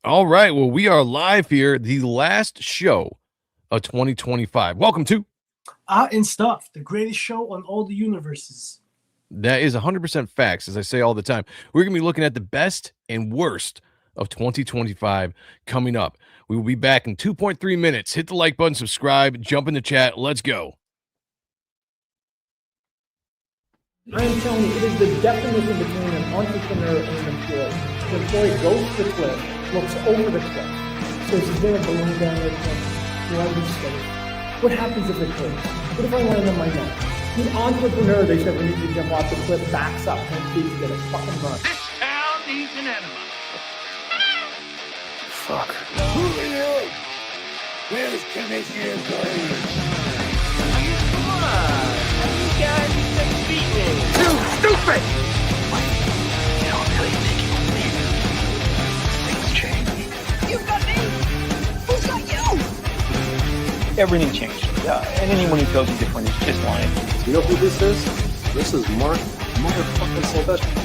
All right. Well, we are live here, the last show of 2025. Welcome to And Stuff, the greatest show on all the universes. That is 100% facts, as I say all the time. We're going to be looking at the best and worst of 2025 coming up. We will be back in 2.3 minutes. Hit the like button, subscribe, jump in the chat. Let's go. I'm telling you, it is the definition between an entrepreneur and an employee. The employee goes to the cliff, looks over the cliff, says, is there a balloon down there? Do I be safe? What happens if it hurts? What if I land on my neck? The entrepreneur, they said, we need to jump off the cliff, backs up, and feet get a fucking run. This town needs an enema. Fuck. Who are you? Where's Commissioner Gordon? Come on. You guys just beat me. You stupid! You don't really think you believe things change. You've got me! Who's got you? Everything changed. And anyone who tells you different is just lying. You know who this is? This is Mark motherfucking Sylvester.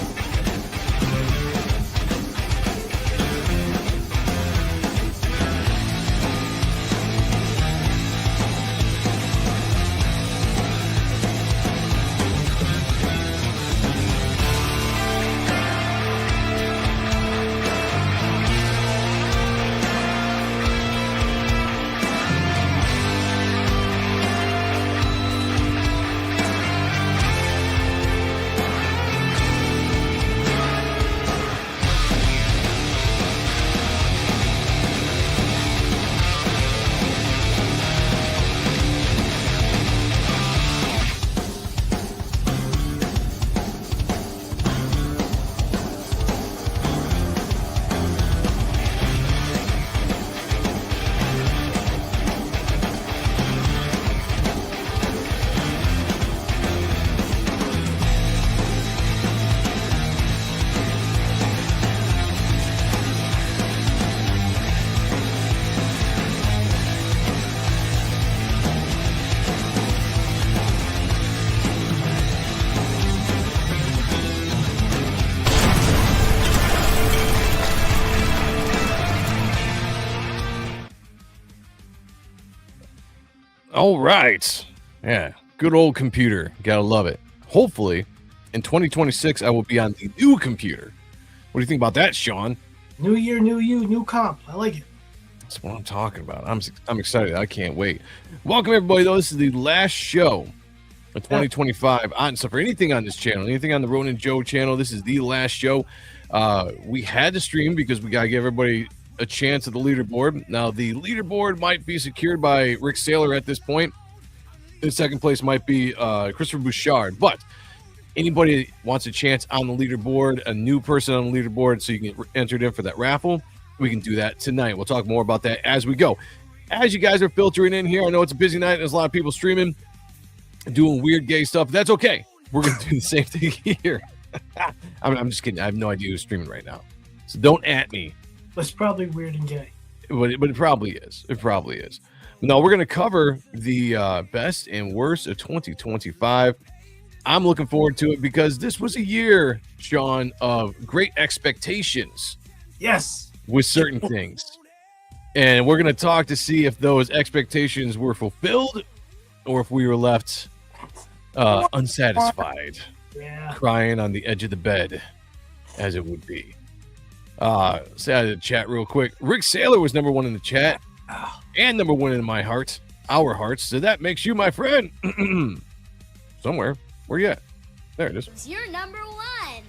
All right. Yeah. Good old computer. Gotta love it. Hopefully, in 2026, I will be on the new computer. What do you think about that, Sean? New year, new you, new comp. I like it. That's what I'm talking about. I'm excited. I can't wait. Welcome, everybody, though. This is the last show of 2025. So for anything on this channel, anything on the Ronan Joe channel, this is the last show. We had to stream because we got to give everybody a chance at the leaderboard. Now, the leaderboard might be secured by Rick Saylor at this point. In second place might be Christopher Bouchard. But anybody that wants a chance on the leaderboard, a new person on the leaderboard, so you can get entered in for that raffle, we can do that tonight. We'll talk more about that as we go. As you guys are filtering in here, I know it's a busy night. There's a lot of people streaming, doing weird gay stuff. That's okay. We're going to do the same thing here. I'm just kidding. I have no idea who's streaming right now. So don't at me. It's probably weird and gay. But it probably is. It probably is. No, we're going to cover the best and worst of 2025. I'm looking forward to it because this was a year, Sean, of great expectations. Yes. With certain things. And we're going to talk to see if those expectations were fulfilled or if we were left unsatisfied. Yeah. Crying on the edge of the bed, as it would be. Say out of the chat real quick. Rick Saylor was number one in the chat and number one in my heart, our hearts. So that makes you my friend. Somewhere. Where you at? There it is. It's your number one.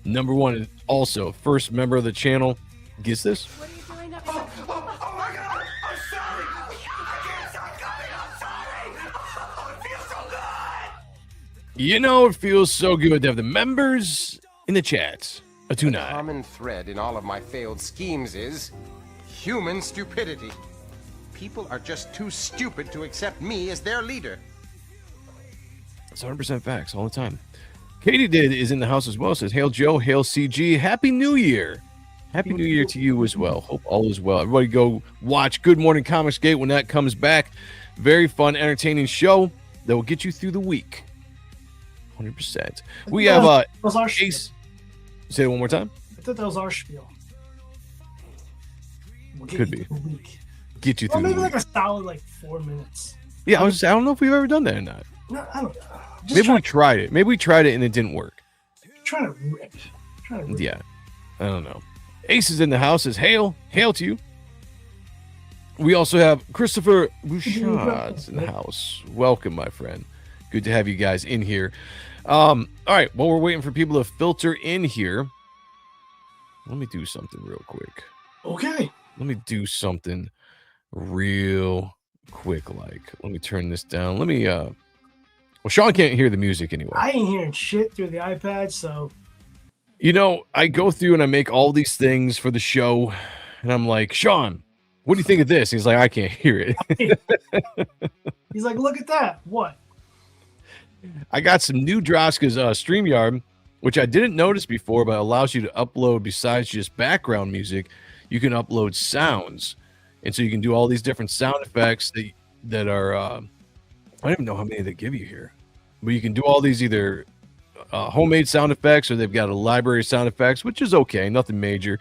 Number one is also first member of the channel. Gets this? What are you doing up Oh my god! I'm sorry! I can't stop coming! I'm sorry! Oh, it feels so good! You know, it feels so good to have the members in the chat. A The 2-9. common thread in all of my failed schemes is human stupidity. People are just too stupid to accept me as their leader. It's 100% facts all the time. Katie is in the house as well. Says, hail Joe, hail CG. Happy New Year. Happy New Year to you as well. Hope all is well. Everybody go watch Good Morning Comics Gate when that comes back. Very fun, entertaining show that will get you through the week. 100%. We have was our Ace. Say it one more time. I thought that was our spiel. We'll get Could you be. through the week. Get you Or through the maybe week. like a solid like 4 minutes. Yeah, I don't know if we've ever done that or not. No, I don't know. Just Maybe we tried it. Maybe we tried it and it didn't work. trying to rip. Trying to rip. Yeah, I don't know. Ace is in the house. Says hail to you. We also have Christopher Bouchard's in the house. Welcome, my friend. Good to have you guys in here. All right, while we're waiting for people to filter in here, let me do something real quick. Okay. Let me do something real quick. Like, let me turn this down. Let me. Well, Sean can't hear the music anyway. I ain't hearing shit through the iPad, so You know, I go through and I make all these things for the show, and I'm like, Sean, what do you think of this? He's like, I can't hear it. he's like, look at that. What? I got some new Droska's StreamYard, which I didn't notice before, but allows you to upload, besides just background music, you can upload sounds. And so you can do all these different sound effects that are, I don't even know how many they give you here, but you can do all these either homemade sound effects, or they've got a library of sound effects, which is okay, nothing major.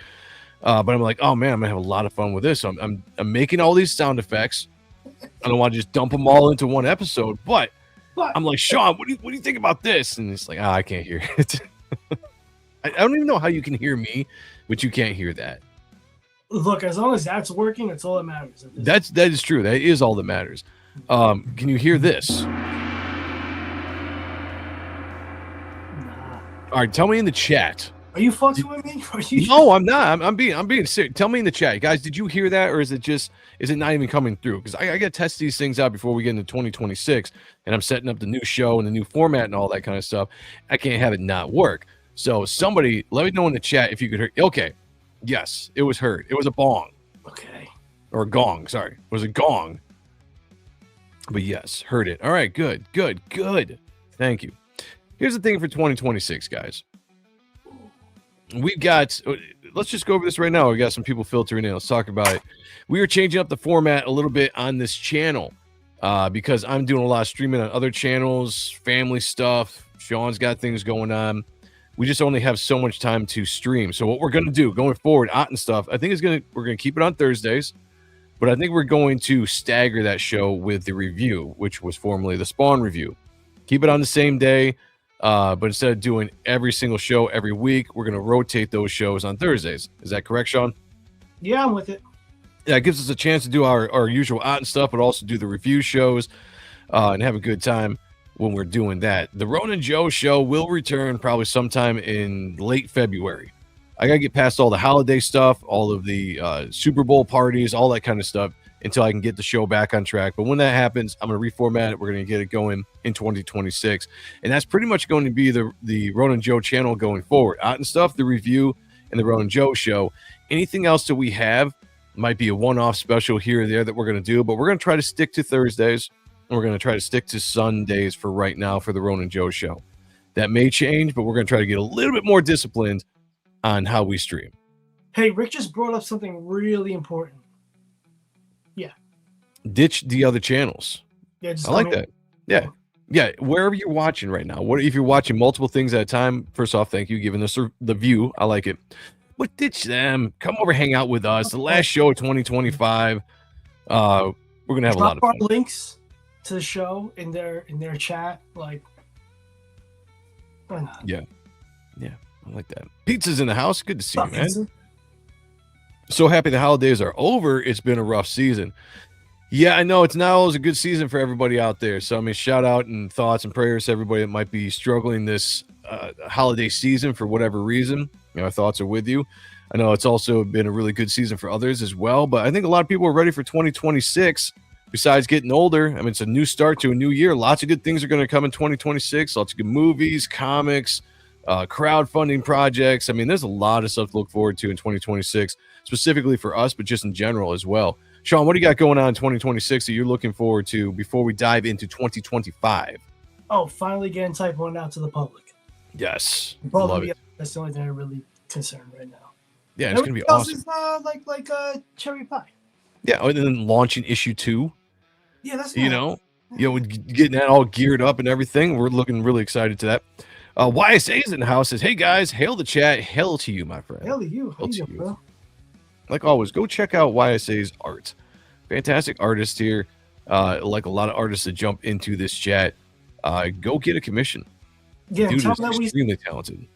But I'm like, oh man, I'm gonna have a lot of fun with this. So I'm making all these sound effects. I don't want to just dump them all into one episode, but I'm like, Sean, what do you think about this? And it's like, I can't hear it. I don't even know how you can hear me, but you can't hear that. Look, as long as that's working, that's all that matters. That is true. That is all that matters. Can you hear this? Nah. All right, tell me in the chat. Are you fucking with me? No, I'm not. I'm being serious. Tell me in the chat, guys. Did you hear that, or is it not even coming through? Because I got to test these things out before we get into 2026, and I'm setting up the new show and the new format and all that kind of stuff. I can't have it not work. So somebody, let me know in the chat if you could hear. Okay, yes, it was heard. It was a bong. Okay. Or a gong. Sorry, it was a gong. But yes, heard it. All right, good. Thank you. Here's the thing for 2026, guys. We've got, let's just go over this right now. We got some people filtering in. Let's talk about it. We are changing up the format a little bit on this channel because I'm doing a lot of streaming on other channels, family stuff. Sean's got things going on. We just only have so much time to stream. So what we're going to do going forward, and stuff, I think we're going to keep it on Thursdays, but I think we're going to stagger that show with the review, which was formerly the Spawn review. Keep it on the same day. But instead of doing every single show every week, we're going to rotate those shows on Thursdays. Is that correct, Sean? Yeah, I'm with it. Yeah, it gives us a chance to do our usual and stuff, but also do the review shows and have a good time when we're doing that. The Ronan Joe show will return probably sometime in late February. I got to get past all the holiday stuff, all of the Super Bowl parties, all that kind of stuff until I can get the show back on track. But when that happens, I'm going to reformat it. We're going to get it going in 2026. And that's pretty much going to be the Ronan Joe channel going forward. And stuff, the review, and the Ronan Joe show. Anything else that we have might be a one-off special here or there that we're going to do, but we're going to try to stick to Thursdays, and we're going to try to stick to Sundays for right now for the Ronan Joe show. That may change, but we're going to try to get a little bit more disciplined on how we stream. Hey, Rick just brought up something really important. Yeah. Ditch the other channels. Yeah, just I like that. Yeah. Wherever you're watching right now, what if you're watching multiple things at a time? First off, thank you giving us the view. I like it. But ditch them. Come over, hang out with us. The last show of 2025. We're gonna have a lot of fun. Links to the show in their chat. Like, why not? Yeah, I like that. Pizza's in the house. Good to see you, man. Pizza? So happy the holidays are over. It's been a rough season. Yeah, I know it's not always a good season for everybody out there. So I mean, shout out and thoughts and prayers to everybody that might be struggling this holiday season for whatever reason. Our thoughts are with you. I know it's also been a really good season for others as well, but I think a lot of people are ready for 2026. Besides getting older, I mean, it's a new start to a new year. Lots of good things are going to come in 2026. Lots of good movies, comics, crowdfunding projects. I mean, there's a lot of stuff to look forward to in 2026, specifically for us, but just in general as well. Sean, what do you got going on in 2026 that you're looking forward to before we dive into 2025? Oh, finally getting Type 1 out to the public. Yes. Love it. That's the only thing I'm really concerned right now. Yeah, it's going to be awesome. Is, like cherry pie. Yeah, and then launching issue 2. Yeah, that's getting that all geared up and everything. We're looking really excited to that. YSA is in the house. Says, "Hey guys, hail the chat, hail to you, my friend. Hail to you, hail to you. Bro. like always, go check out YSA's art. Fantastic artist here. Like a lot of artists that jump into this chat, go get a commission. Yeah, Dude tell is them that we. extremely talented.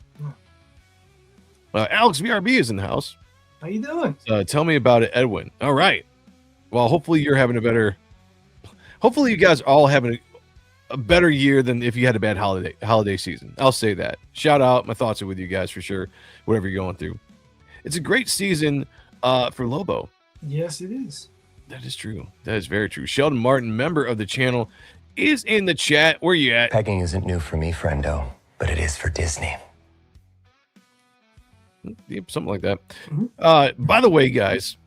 Alex VRB is in the house. How you doing? Tell me about it, Edwin. All right. Well, hopefully you're having a better. Hopefully you guys are all having a better year than if you had a bad holiday season. I'll say that. Shout out. My thoughts are with you guys for sure. Whatever you're going through. It's a great season for Lobo. Yes, it is. That is true. That is very true. Sheldon Martin, member of the channel, is in the chat. Where you at? Pegging isn't new for me, friendo, but it is for Disney. Yep, something like that. By the way, guys,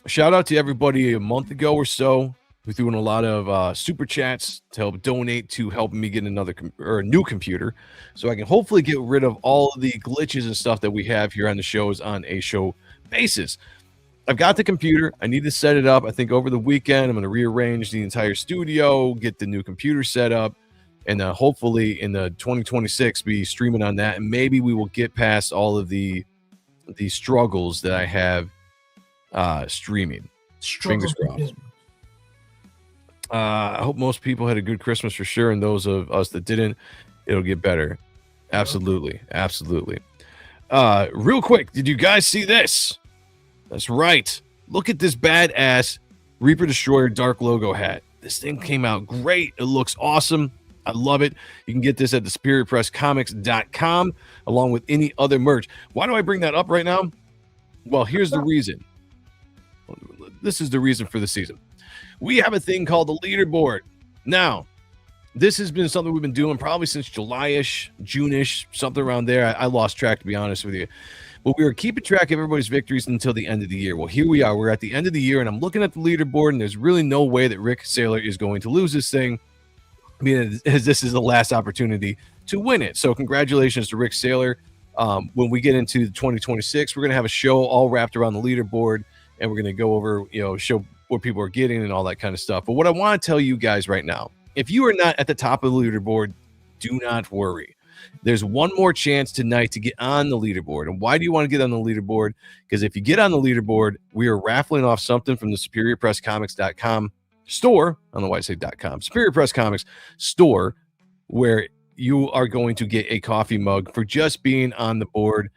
shout out to everybody a month ago or so who threw in a lot of super chats to help donate to helping me get a new computer, so I can hopefully get rid of all of the glitches and stuff that we have here on the shows on a show basis. I've got the computer. I need to set it up. I think over the weekend, I'm going to rearrange the entire studio, get the new computer set up, and hopefully in the 2026 be streaming on that. And maybe we will get past all of the struggles that I have streaming. Fingers crossed. I hope most people had a good Christmas for sure, and those of us that didn't, it'll get better. Absolutely. Absolutely. Real quick, did you guys see this? That's right. Look at this badass Reaper Destroyer Dark logo hat. This thing came out great. It looks awesome. I love it. You can get this at the SuperiorPressComics.com along with any other merch. Why do I bring that up right now? Well, here's the reason. This is the reason for the season. We have a thing called the leaderboard. Now, this has been something we've been doing probably since July-ish, June-ish, something around there. I lost track, to be honest with you. But we were keeping track of everybody's victories until the end of the year. Well, here we are. We're at the end of the year, and I'm looking at the leaderboard, and there's really no way that Rick Saylor is going to lose this thing, being as this is the last opportunity to win it. So congratulations to Rick Saylor. When we get into 2026, we're going to have a show all wrapped around the leaderboard, and we're going to go over, show what people are getting and all that kind of stuff. But what I want to tell you guys right now, if you are not at the top of the leaderboard, do not worry. There's one more chance tonight to get on the leaderboard. And why do you want to get on the leaderboard? Because if you get on the leaderboard, we are raffling off something from the SuperiorPressComics.com store. I don't know why I say .com. Superior Press Comics store, where you are going to get a coffee mug for just being on the board,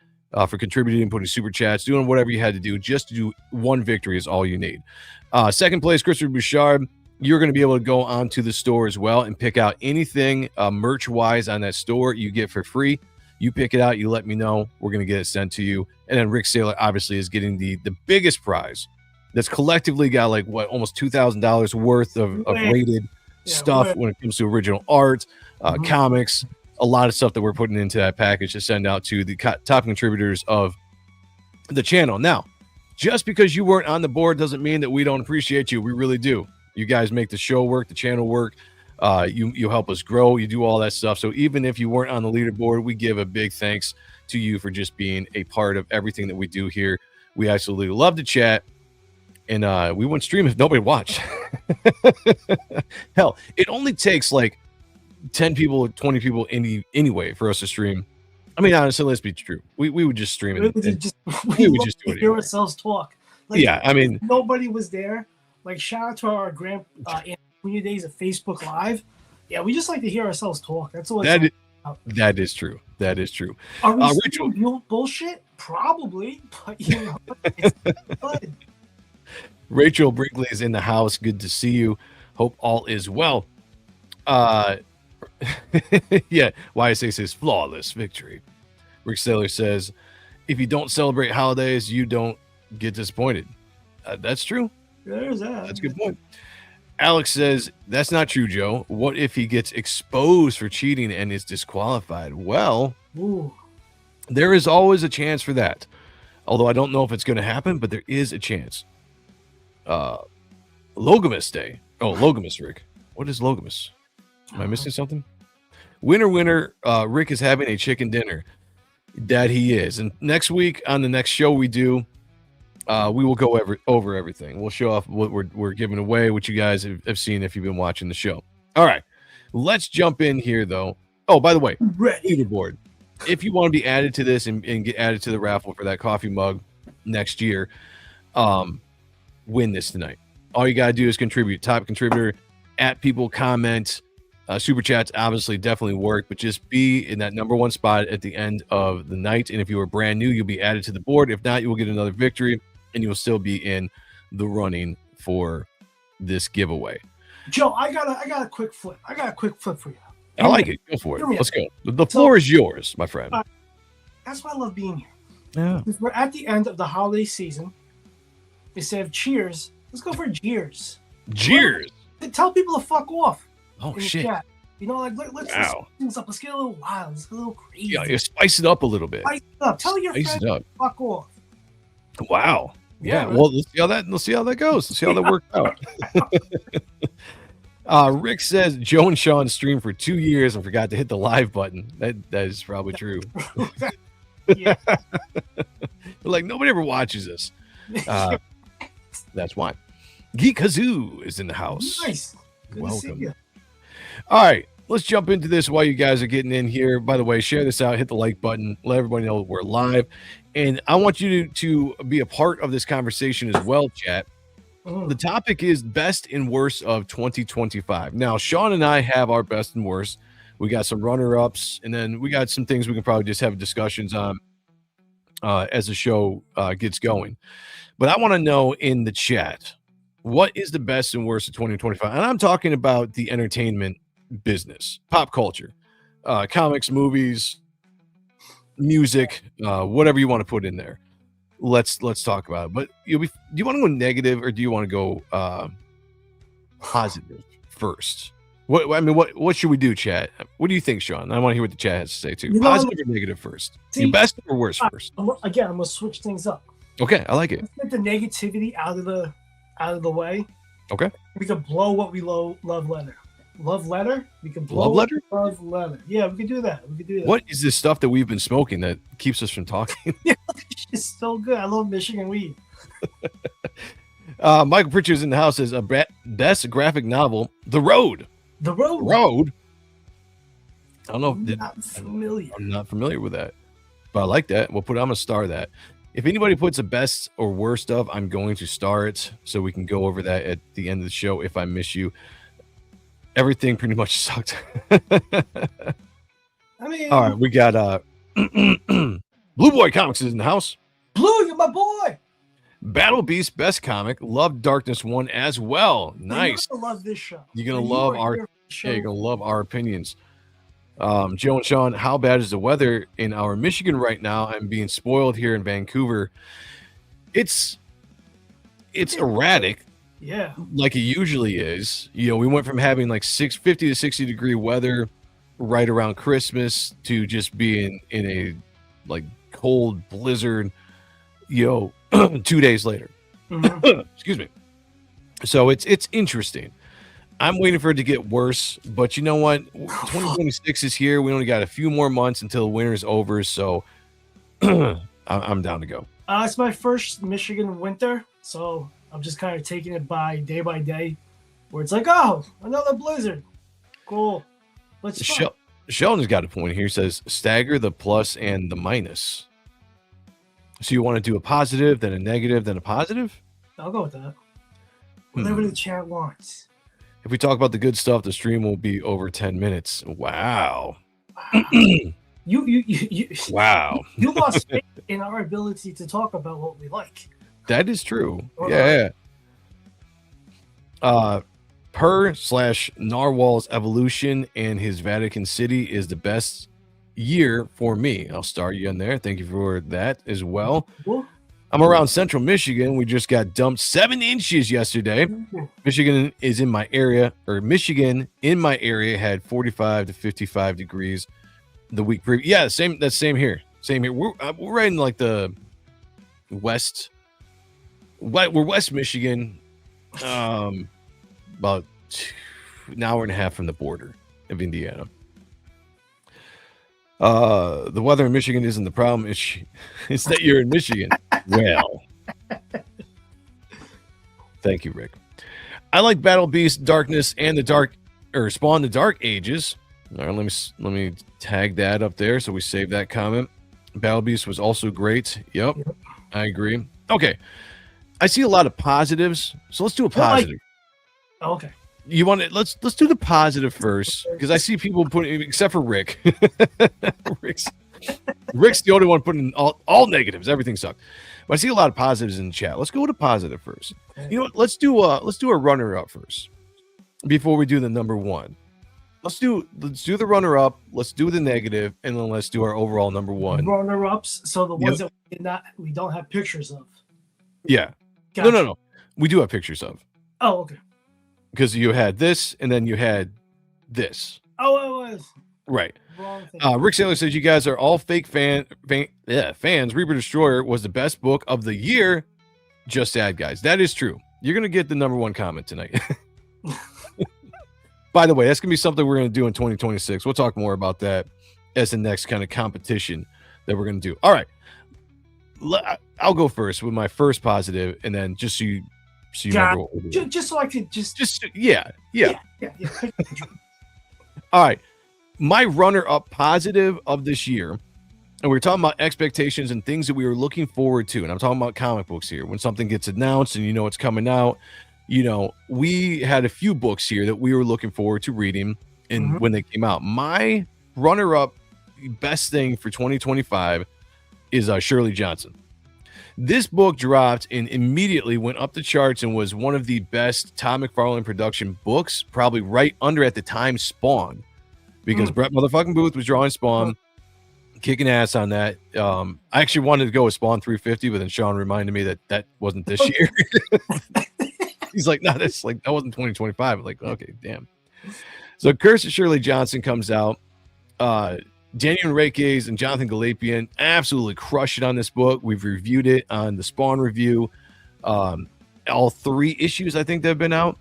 for contributing, putting super chats, doing whatever you had to do. Just to do one victory is all you need. Second place, Christopher Bouchard. You're going to be able to go onto the store as well and pick out anything merch-wise on that store you get for free. You pick it out. You let me know. We're going to get it sent to you. And then Rick Saylor obviously is getting the biggest prize that's collectively got like almost $2,000 worth of rated stuff when it comes to original art, comics, a lot of stuff that we're putting into that package to send out to the top contributors of the channel. Now, just because you weren't on the board doesn't mean that we don't appreciate you. We really do. You guys make the show work, the channel work. You help us grow. You do all that stuff. So even if you weren't on the leaderboard, we give a big thanks to you for just being a part of everything that we do here. We absolutely love to chat, and we wouldn't stream if nobody watched. Hell, it only takes like 10 people, 20 people anyway for us to stream. I mean, honestly, let's be true. We would just stream it. We would just do it. Hear ourselves talk. Like, yeah, I mean, nobody was there. Like, shout out to our Junior days of Facebook Live. Yeah, we just like to hear ourselves talk. That's all. That is true. That is true. Are we still bullshit? Probably, but it's good. Rachel Brinkley is in the house. Good to see you. Hope all is well. Yeah, YSA says flawless victory. Rick Saylor says, if you don't celebrate holidays, you don't get disappointed. That's true. There's that. That's a good point. Alex says, that's not true, Joe. What if he gets exposed for cheating and is disqualified? Well, there is always a chance for that. Although I don't know if it's going to happen, but there is a chance. Logamus Day. Oh, Logamus, Rick. What is Logamus? Am I missing something? Winner, Rick is having a chicken dinner. That he is. And next week on the next show we do, we will go over everything. We'll show off what we're giving away, what you guys have seen if you've been watching the show. All right, let's jump in here, though. Oh, by the way, leaderboard. If you want to be added to this and get added to the raffle for that coffee mug, next year win this tonight. All you got to do is contribute. Top contributor, at people, comment. Super chats obviously definitely work, but just be in that number one spot at the end of the night. And if you are brand new, you'll be added to the board. If not, you will get another victory and you will still be in the running for this giveaway. Joe, I got a quick flip. I got a quick flip for you. I like it. Go for it. Let's go. The So- floor is yours, my friend. That's why I love being here. Yeah. Because we're at the end of the holiday season. Instead of cheers, let's go for jeers. Jeers. Tell people to fuck off. Oh, in the shit. chat. You know, like let's Wow. switch things up. Let's get a little wild. Let's get a little crazy. Yeah, you spice it up a little bit. Spice it up. Tell your Spice friends it up. to fuck off. Wow. Yeah. Yeah, Well, let's see how that goes. Let's see how that works out. Rick says Joe and Sean streamed for 2 years and forgot to hit the live button. That is probably true. Yeah. Like nobody ever watches this. That's why. Geek Kazoo is in the house. Nice. Good to see Welcome. you. All right, let's jump into this while you guys are getting in here. By the way, share this out, hit the like button, let everybody know we're live. And I want you to be a part of this conversation as well, chat. The topic is best and worst of 2025. Now, Sean and I have our best and worst. We got some runner-ups, and then we got some things we can probably just have discussions on as the show gets going. But I want to know in the chat, what is the best and worst of 2025? And I'm talking about the entertainment business, pop culture, comics, movies, music, whatever you want to put in there. Let's talk about it. But do you want to go negative or do you want to go positive first? What should we do, chat? What do you think, Sean? I want to hear what the chat has to say too. You know, Positive or negative first? See, Best or worst first? I'm gonna switch things up. Okay, I like it. Let's get the negativity out of the way. Okay. We could blow what we love letter. Love letter? We can blow Love letter? Love letter. Yeah, we could do that. What is this stuff that we've been smoking that keeps us from talking? It's so good. I love Michigan weed. Michael Pritchard's in the house says best graphic novel, The Road. The Road. Road. I don't know. I'm not familiar with that, but I like that. I'm gonna star that. If anybody puts a best or worst of, I'm going to star it so we can go over that at the end of the show. If I miss you, everything pretty much sucked. I mean, all right, we got Blue Boy Comics is in the house. Blue, you're my boy. Battle Beast Best Comic, Love Darkness 1 as well. Nice. You're gonna love this show. You're gonna And love are our here for the show. you're gonna love our opinions. Joe and Sean, how bad is the weather in our Michigan right now? I'm being spoiled here in Vancouver. It's erratic. Yeah. Like it usually is. You know, we went from having like 50 to 60 degree weather right around Christmas to just being in a like cold blizzard, 2 days later. Mhm. Excuse me. So it's interesting. I'm waiting for it to get worse, but you know what? 2026 is here. We only got a few more months until winter's over, so I'm down to go. It's my first Michigan winter, so I'm just kind of taking it by day, where it's like, oh, another blizzard. Cool. Let's Sheldon's got a point here. He says stagger the plus and the minus. So you want to do a positive, then a negative, then a positive? I'll go with that. Whatever the chat wants. If we talk about the good stuff, the stream will be over 10 minutes. Wow. You Wow. You lost faith in our ability to talk about what we like. That is true. All Yeah. Per/Narwhal's evolution and his Vatican City is the best year for me. I'll start you in there. Thank you for that as well. Cool. I'm around Central Michigan. We just got dumped 7 inches yesterday. Michigan is in my area, or Michigan in my area had 45 to 55 degrees the week previous. Yeah, that's same here. Same here. We're right in like the west. We're West Michigan, about an hour and a half from the border of Indiana. The weather in Michigan isn't the problem. It's that you're in Michigan. Well, thank you, Rick. I like Battle Beast, Darkness, and Spawn the Dark Ages. All right, let me tag that up there so we save that comment. Battle Beast was also great. Yep. I agree. Okay. I see a lot of positives, so let's do a positive. Oh, okay. You want to let's do the positive first, because I see people putting, except for Rick. Rick's the only one putting all negatives. Everything sucked. But I see a lot of positives in the chat. Let's go with a positive first. You know what? Let's do a runner up first before we do the number one. Let's do the runner up. Let's do the negative, and then let's do our overall number one. Runner ups. So the ones that we don't have pictures of. Yeah. Gotcha. No. We do have pictures of. Oh, okay. Because you had this, and then you had this. Oh, it was. Right. Wrong thing. Rick Saylor says you guys are all fake fans. Reaper Destroyer was the best book of the year. Just sad, guys. That is true. You're gonna get the number one comment tonight. By the way, that's gonna be something we're gonna do in 2026. We'll talk more about that as the next kind of competition that we're gonna do. All right. I'll go first with my first positive, and then just so you remember what we're doing. Just so I could just yeah. yeah. All right. My runner-up positive of this year, and we're talking about expectations and things that we were looking forward to, and I'm talking about comic books here. When something gets announced and you know it's coming out, you know, we had a few books here that we were looking forward to reading, and when they came out. My runner-up best thing for 2025 is Shirley Johnson. This book dropped and immediately went up the charts and was one of the best Todd McFarlane production books, probably right under at the time Spawn, because Brett motherfucking Booth was drawing Spawn, kicking ass on that. I actually wanted to go with Spawn 350, but then Sean reminded me that wasn't this year. He's like, no, that's like that wasn't 2025. I'm like, okay, damn. So Curse of Shirley Johnson comes out. Daniel Enriquez and Jonathan Galapian absolutely crushed it on this book. We've reviewed it on the Spawn review. All 3 issues, I think, that have been out.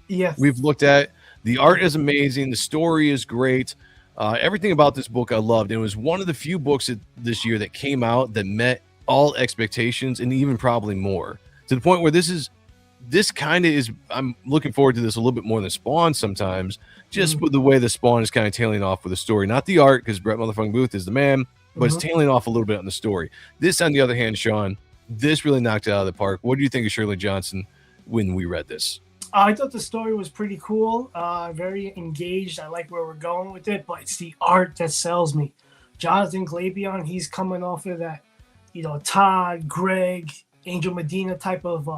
Yes. We've looked at. The art is amazing. The story is great. Everything about this book I loved. It was one of the few books this year that came out that met all expectations and even probably more, to the point where this kind of is, I'm looking forward to this a little bit more than Spawn sometimes, just with the way the Spawn is kind of tailing off with the story. Not the art, because Brett motherfucking Booth is the man, but it's tailing off a little bit on the story. This, on the other hand, Sean, this really knocked it out of the park. What do you think of Shirley Johnson when we read this? I thought the story was pretty cool, very engaged. I like where we're going with it, but it's the art that sells me. Jonathan Glapion, he's coming off of that, Todd, Greg, Angel Medina type of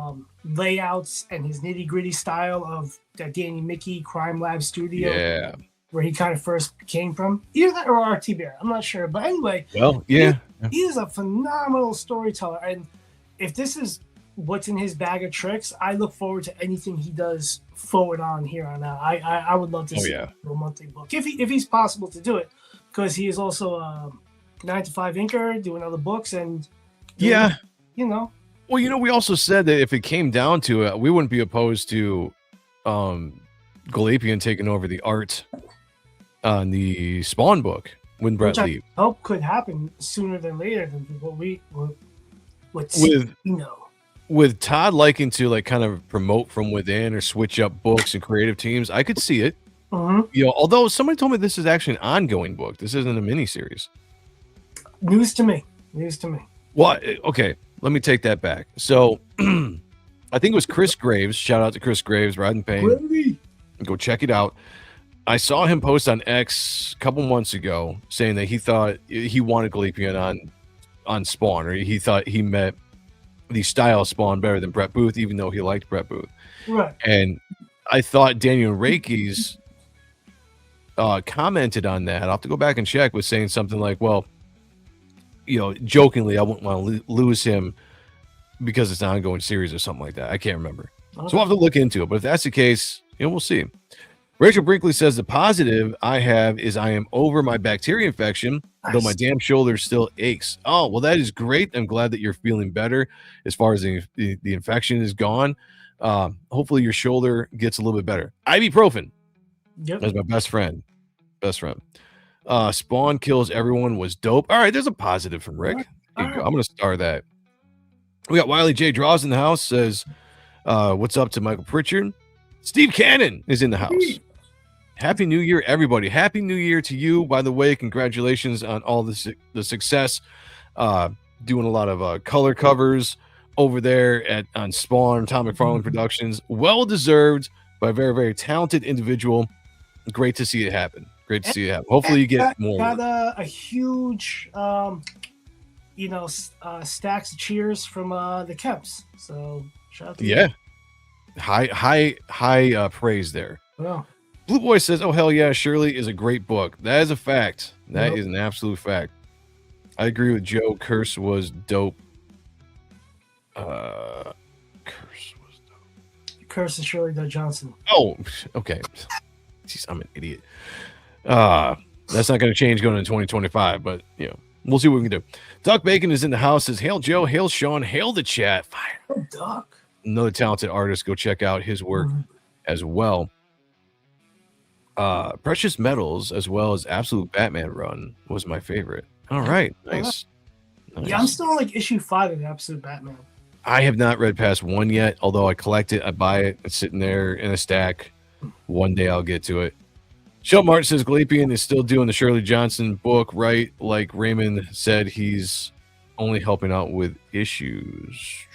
layouts, and his nitty-gritty style of that Danny Mickey Crime Lab studio, where he kind of first came from. Either that or RT Bear, I'm not sure. But anyway, he is a phenomenal storyteller, and if this is what's in his bag of tricks, I look forward to anything he does forward on here on out. I would love to see a monthly book if he's possible to do it, because he is also a 9-to-5 inker doing other books and Well, we also said that if it came down to it, we wouldn't be opposed to Galapian taking over the art on the Spawn book when Brett leaves. I hope could happen sooner than later than what with Todd liking to like kind of promote from within or switch up books and creative teams, I could see it. Although somebody told me this is actually an ongoing book. This isn't a miniseries. News to me. Well, okay, let me take that back. So I think it was Chris Graves. Shout out to Chris Graves, Riding Pain. Go check it out. I saw him post on X a couple months ago saying that he thought he wanted Galapian on Spawn, or he thought he met the style of Spawn better than Brett Booth, even though he liked Brett Booth. Right. And I thought Daniel Enriquez commented on that. I'll have to go back and check, was saying something like, well, jokingly, I wouldn't want to lose him because it's an ongoing series or something like that. I can't remember. So we'll have to look into it. But if that's the case, we'll see. Rachel Brinkley says the positive I have is I am over my bacteria infection, though my damn shoulder still aches. Oh, well, that is great. I'm glad that you're feeling better as far as the infection is gone. Hopefully your shoulder gets a little bit better. Ibuprofen. Yep. That's my best friend. Spawn kills everyone was dope. All right, there's a positive from Rick. Here you go. I'm going to star that. We got Wiley J. Draws in the house, says, what's up to Michael Pritchard? Steve Cannon is in the house. Happy New Year, everybody. Happy New Year to you. By the way, congratulations on all the success. Doing a lot of color covers, over there on Spawn, Tom McFarlane Productions. Well deserved by a very, very talented individual. Great to see it happen. Great to see it happen. Hopefully you get more. Got a huge, stacks of cheers from the Kemps. So shout out to you. High praise there. Well, Blue Boy says, "Oh hell yeah, Shirley is a great book." That is a fact. That is an absolute fact. I agree with Joe. Curse was dope. Curse is Shirley Doug Johnson. Oh, okay. Jeez, I'm an idiot. That's not going to change going into 2025, but we'll see what we can do. Duck Bacon is in the house. Says, "Hail Joe, hail Sean, hail the chat." Fire. Oh, Duck. Another talented artist. Go check out his work as well. Precious Metals, as well as Absolute Batman Run, was my favorite. All right, nice. Yeah, I'm still on like issue 5 of the Absolute Batman. I have not read past 1 yet, although I collect it, I buy it, it's sitting there in a stack. One day I'll get to it. Shel Martin says Glapian is still doing the Shirley Johnson book, right? Like Raymond said, he's only helping out with issues.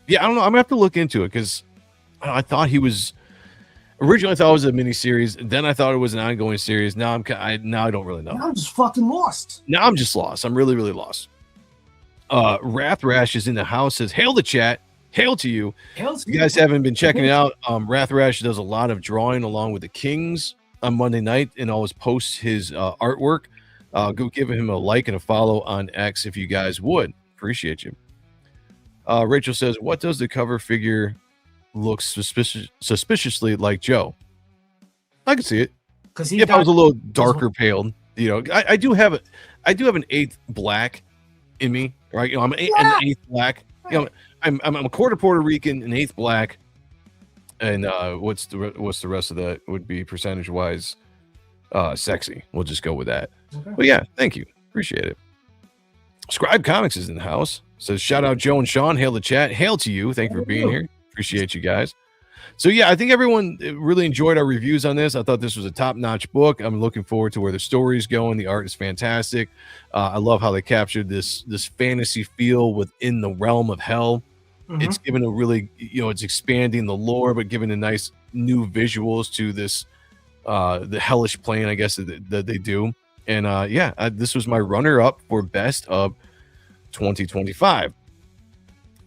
Yeah, I don't know. I'm gonna have to look into it because I thought he was originally. I thought it was a mini series. Then I thought it was an ongoing series. Now I don't really know. Now I'm just fucking lost. Now I'm just lost. I'm really, really lost. Wrath Rash is in the house. Says, "Hail the chat. Hail to you." Hail to you guys haven't been checking it out. Wrath Rash does a lot of drawing along with the Kings on Monday night and always posts his artwork. Go give him a like and a follow on X if you guys would. Appreciate you. Rachel says, "What does the cover figure look suspiciously like Joe?" I can see it. Because if I was a little darker paled, I do have an eighth black in me, right? I'm an eighth black. I'm a quarter Puerto Rican, an eighth black, and what's the rest of that would be percentage wise? Sexy. We'll just go with that. Okay. But yeah, thank you, appreciate it. Scribe Comics is in the house. Says, "Shout out Joe and Sean. Hail the chat. Hail to you. Thank you for being here. Appreciate you guys." So yeah, I think everyone really enjoyed our reviews on this. I thought this was a top-notch book. I'm looking forward to where the story is going. The art is fantastic. I love how they captured this fantasy feel within the realm of hell. It's given a really, it's expanding the lore, but giving a nice new visuals to this, the hellish plane, I guess, that they do. And this was my runner-up for best of 2025.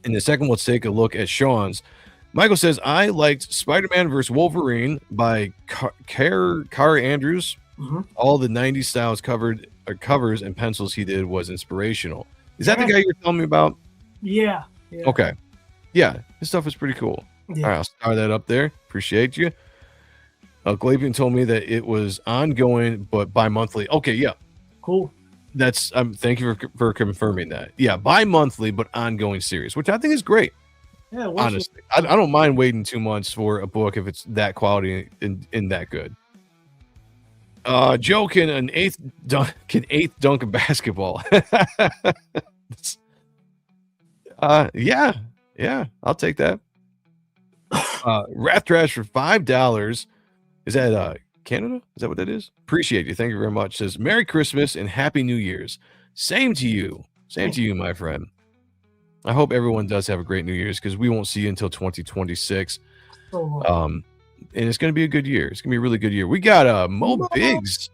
In the second, let's take a look at Sean's. Michael says, "I liked Spider-Man vs. Wolverine by Car Andrews. All the 90s styles covers and pencils he did was inspirational." Is that the guy you're telling me about? Yeah. Okay. Yeah, his stuff is pretty cool. Yeah. All right, I'll start that up there. Appreciate you. Glapian told me that it was ongoing, but bi-monthly. Okay, yeah. Cool. That's thank you for confirming that. Yeah, bi-monthly, but ongoing series, which I think is great. Yeah, honestly, I don't mind waiting 2 months for a book if it's that quality and that good. Joe, can eighth dunk a basketball? Yeah, I'll take that. Wrath Trash for $5. Is that Canada? Is that what that is? Appreciate you. Thank you very much. Says, "Merry Christmas and Happy New Year's." Same to you. Same to you, my friend. I hope everyone does have a great New Year's because we won't see you until 2026. And it's going to be a good year. It's going to be a really good year. We got Mo Biggs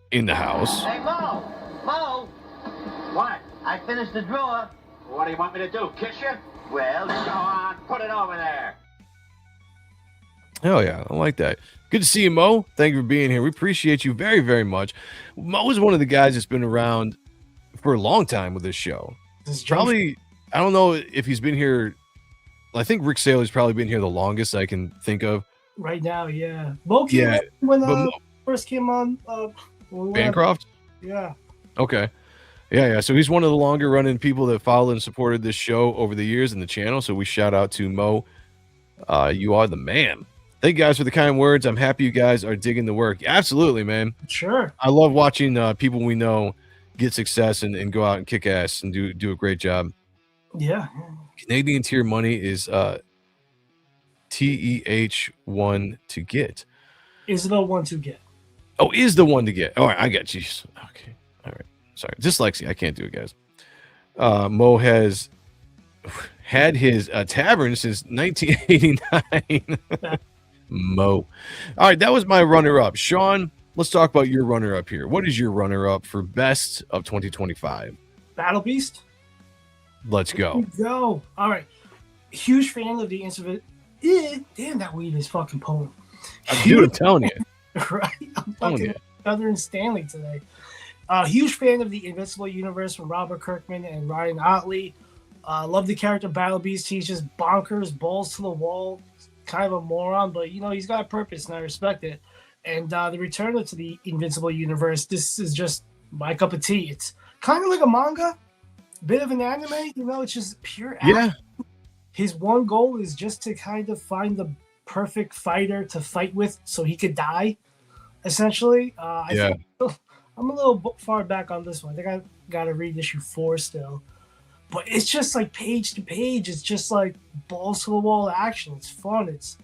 in the house. Hey, Mo! Mo! What? I finished the drawer. What do you want me to do, kiss you? Well, go on. Put it over there. Oh, yeah. I like that. Good to see you, Mo. Thank you for being here. We appreciate you very, very much. Mo is one of the guys that's been around for a long time with this show. Probably... I don't know if he's been here. I think Rick Saylor's probably been here the longest I can think of. Right now, yeah. Mo came when first came on. Bancroft? Yeah. Okay. Yeah. So he's one of the longer running people that followed and supported this show over the years in the channel. So we shout out to Mo. You are the man. Thank you guys for the kind words. I'm happy you guys are digging the work. Absolutely, man. Sure. I love watching people we know get success and go out and kick ass and do a great job. Yeah. Canadian tier money is TEH1 to get. Is the one to get. Oh, is the one to get. All right, I got you. Okay. All right. Sorry. Dyslexia. I can't do it, guys. Mo has had his tavern since 1989. Mo. All right, that was my runner-up. Sean, let's talk about your runner-up here. What is your runner-up for best of 2025? Battle Beast. Let's go. Go. All right. Huge fan of the incident. Damn, that weed is fucking potent. Dude, I'm telling you. Right? I'm fucking other than Stanley today. Huge fan of the Invincible Universe from Robert Kirkman and Ryan Otley. Love the character Battle Beast. He's just bonkers, balls to the wall, kind of a moron, but you know he's got a purpose, and I respect it. And the return to the Invincible Universe. This is just my cup of tea. It's kind of like a manga, bit of an anime. You know, it's just pure action. Yeah. His one goal is just to kind of find the perfect fighter to fight with, so he could die. Essentially, I think I'm a little far back on this one. I think I got to read issue 4 still. But it's just like page to page. It's just like balls to the wall action. It's fun. It's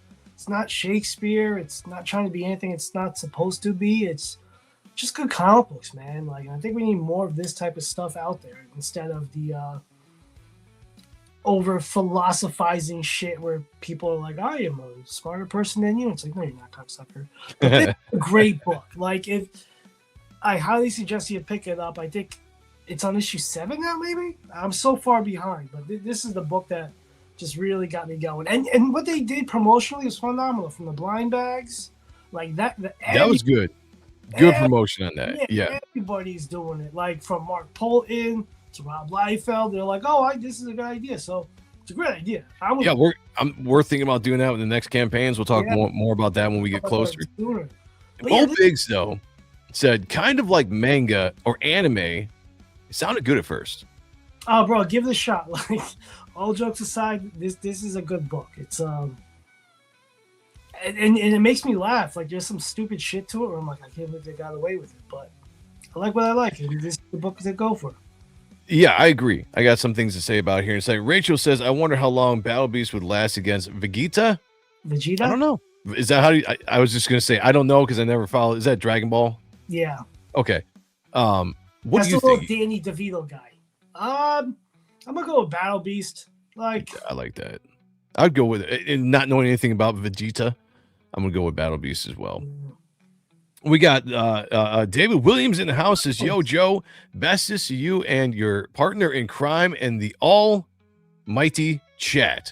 not Shakespeare. It's not trying to be anything it's not supposed to be. It's just good comic books, man. Like, I think we need more of this type of stuff out there instead of the over philosophizing shit where people are like, I am a smarter person than you. It's like, no, you're not, cocksucker. But this is a great book. Like, if I highly suggest you pick it up. I think it's on issue 7 now, maybe. I'm so far behind, but this is the book that just really got me going. And what they did promotionally was phenomenal. From the blind bags, like that. That was good. Good promotion on that. Yeah. Everybody's doing it. Like from Mark Polton to Rob Liefeld, they're like, "Oh, this is a good idea." So it's a great idea. We're thinking about doing that with the next campaigns. We'll talk more about that when we get closer. Bo Biggs though said kind of like manga or anime. It sounded good at first. Oh, bro, give it a shot. Like, all jokes aside, this is a good book. It's and it makes me laugh. Like, there's some stupid shit to it where I'm like, I can't believe they got away with it. But I like what I like, and this is the book to go for. Yeah, I agree. I got some things to say about it here in a second. Rachel says, I wonder how long Battle Beast would last against Vegeta. Vegeta? I don't know. Is that how you... I was just going to say, I don't know because I never followed. Is that Dragon Ball? Yeah. Okay. What That's do you the little think? Danny DeVito guy. I'm going to go with Battle Beast. Like, I like that. I'd go with it. And not knowing anything about Vegeta, I'm going to go with Battle Beast as well. We got David Williams in the house. Says, yo, Joe, bestest to you and your partner in crime and the almighty chat.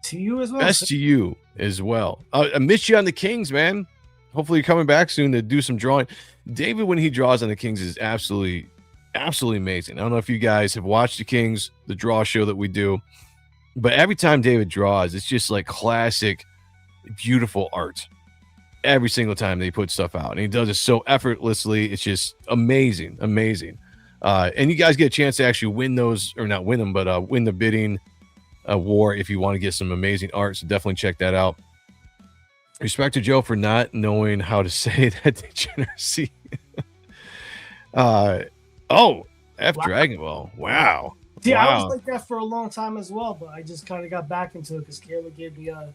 To you as well. Best to you as well. I missed you on the Kings, man. Hopefully you're coming back soon to do some drawing. David, when he draws on the Kings, is absolutely amazing. I don't know if you guys have watched the Kings, the draw show that we do, but every time David draws, it's just like classic, beautiful art. Every single time they put stuff out, and he does it so effortlessly. It's just amazing. And you guys get a chance to actually win those, or not win them, but win the bidding war if you want to get some amazing art. So definitely check that out. Respect to Joe for not knowing how to say that degeneracy. Dragon Ball. Wow. Yeah, I was like that for a long time as well, but I just kind of got back into it because Kayla gave me her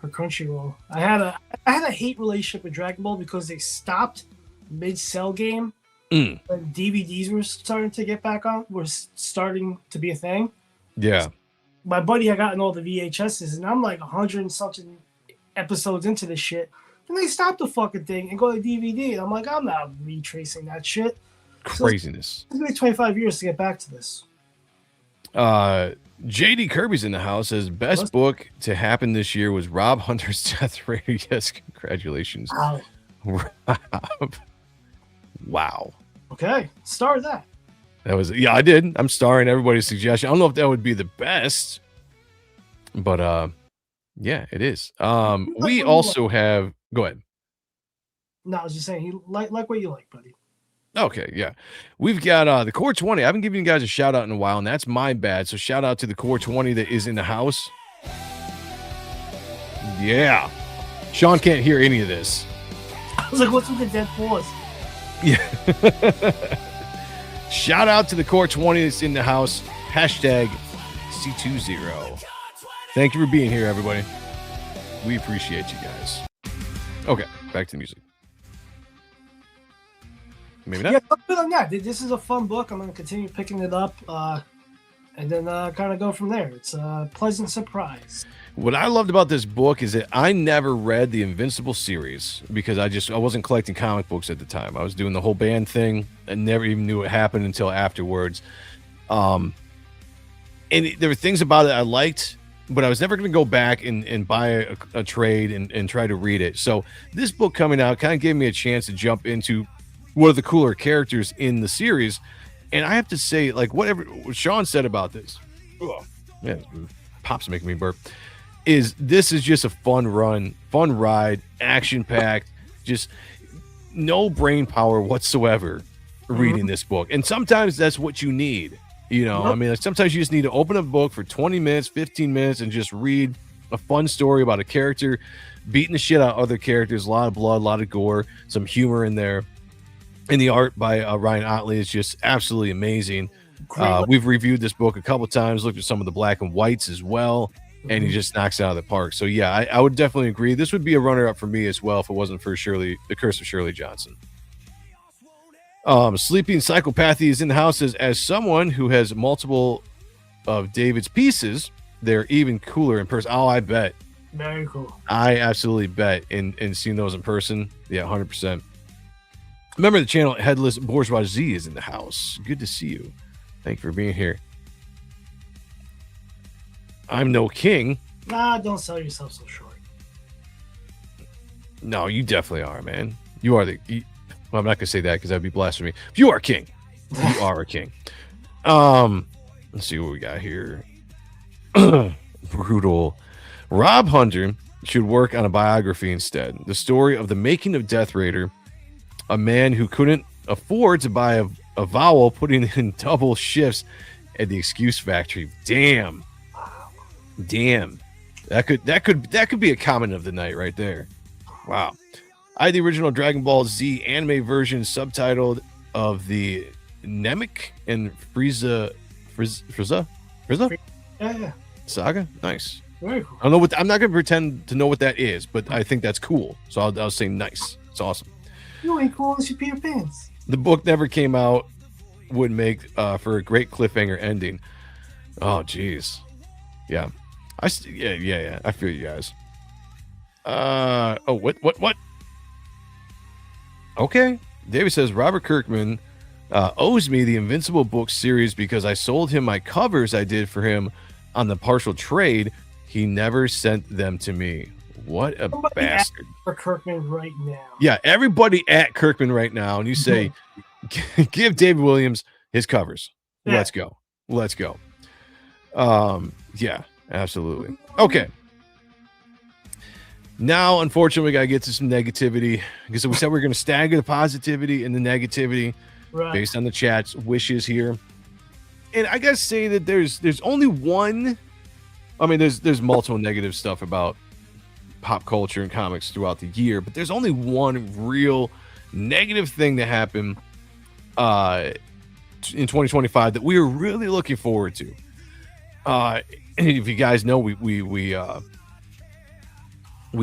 Crunchyroll. I had a hate relationship with Dragon Ball because they stopped mid-cell game when DVDs were starting to get back on, were starting to be a thing. Yeah. My buddy had gotten all the VHSs, and I'm like 100 and something episodes into this shit. And they stopped the fucking thing and go to DVD. And I'm like, I'm not retracing that shit. Craziness. So it's going to be 25 years to get back to this. JD Kirby's in the house. Says best book to happen this year was Rob Hunter's Death Raider. Yes, congratulations. Wow. Okay, star that. That was I did. I'm starring everybody's suggestion. I don't know if that would be the best, but yeah, it is. We also have. Go ahead. No, I was just saying he like what you like, buddy. Okay, yeah. We've got the Core 20. I haven't given you guys a shout out in a while, and that's my bad. So shout out to the Core 20 that is in the house. Yeah. Sean can't hear any of this. I was like, what's with the dead pause? Yeah. Shout out to the Core 20 that's in the house. Hashtag C20. Thank you for being here, everybody. We appreciate you guys. Okay, back to the music. Maybe not. Yeah, other than that, this is a fun book. I'm going to continue picking it up. and then kind of go from there. It's a pleasant surprise. What I loved about this book is that I never read the Invincible series because I wasn't collecting comic books at the time. I was doing the whole band thing and never even knew it happened until afterwards. And there were things about it I liked, but I was never going to go back and buy a trade and try to read it. So this book coming out kind of gave me a chance to jump into one of the cooler characters in the series. And I have to say, like, what Sean said about this, Pop's making me burp, this is just a fun ride, action-packed, just no brain power whatsoever reading this book. And sometimes that's what you need. I mean, like, sometimes you just need to open a book for 20 minutes, 15 minutes, and just read a fun story about a character beating the shit out of other characters. A lot of blood, a lot of gore, some humor in there. And the art by Ryan Otley is just absolutely amazing. We've reviewed this book a couple times, looked at some of the black and whites as well, and he just knocks it out of the park. So, yeah, I would definitely agree. This would be a runner-up for me as well if it wasn't for The Curse of Shirley Johnson. Sleeping Psychopathy is in the house as someone who has multiple of David's pieces. They're even cooler in person. Oh, I bet. Very cool. I absolutely bet in seeing those in person. Yeah, 100%. Remember the channel Headless Bourgeoisie is in the house. Good to see you. Thank you for being here. I'm no king. Nah, don't sell yourself so short. No, you definitely are, man. You are well, I'm not gonna say that because that'd be blasphemy. You are king. You are a king. Let's see what we got here. Brutal. Rob Hunter should work on a biography instead. The story of the making of Death Raider, a man who couldn't afford to buy a vowel, putting in double shifts at the Excuse Factory. Damn. That could be a comment of the night right there. Wow. I had the original Dragon Ball Z anime version subtitled of the Namek and Frieza Yeah. saga. Nice. Very cool. I don't know I'm not gonna pretend to know what that is, but I think that's cool. So I'll say nice. It's awesome. You ain't cool as your Peter Pants. The book never came out. Would make for a great cliffhanger ending. Oh, geez. Yeah. I feel you guys. What? Okay. David says Robert Kirkman owes me the Invincible book series because I sold him my covers I did for him on the partial trade. He never sent them to me. What a bastard. For Kirkman right now. Yeah, everybody at Kirkman right now, and you say, give David Williams his covers. Yeah. Let's go. Yeah, absolutely. Okay. Now, unfortunately, we got to get to some negativity because we said we're going to stagger the positivity and the negativity based on the chat's wishes here. And I got to say that there's only one. I mean, there's multiple negative stuff about pop culture and comics throughout the year, but there's only one real negative thing that happened in 2025 that we are really looking forward to. If you guys know, we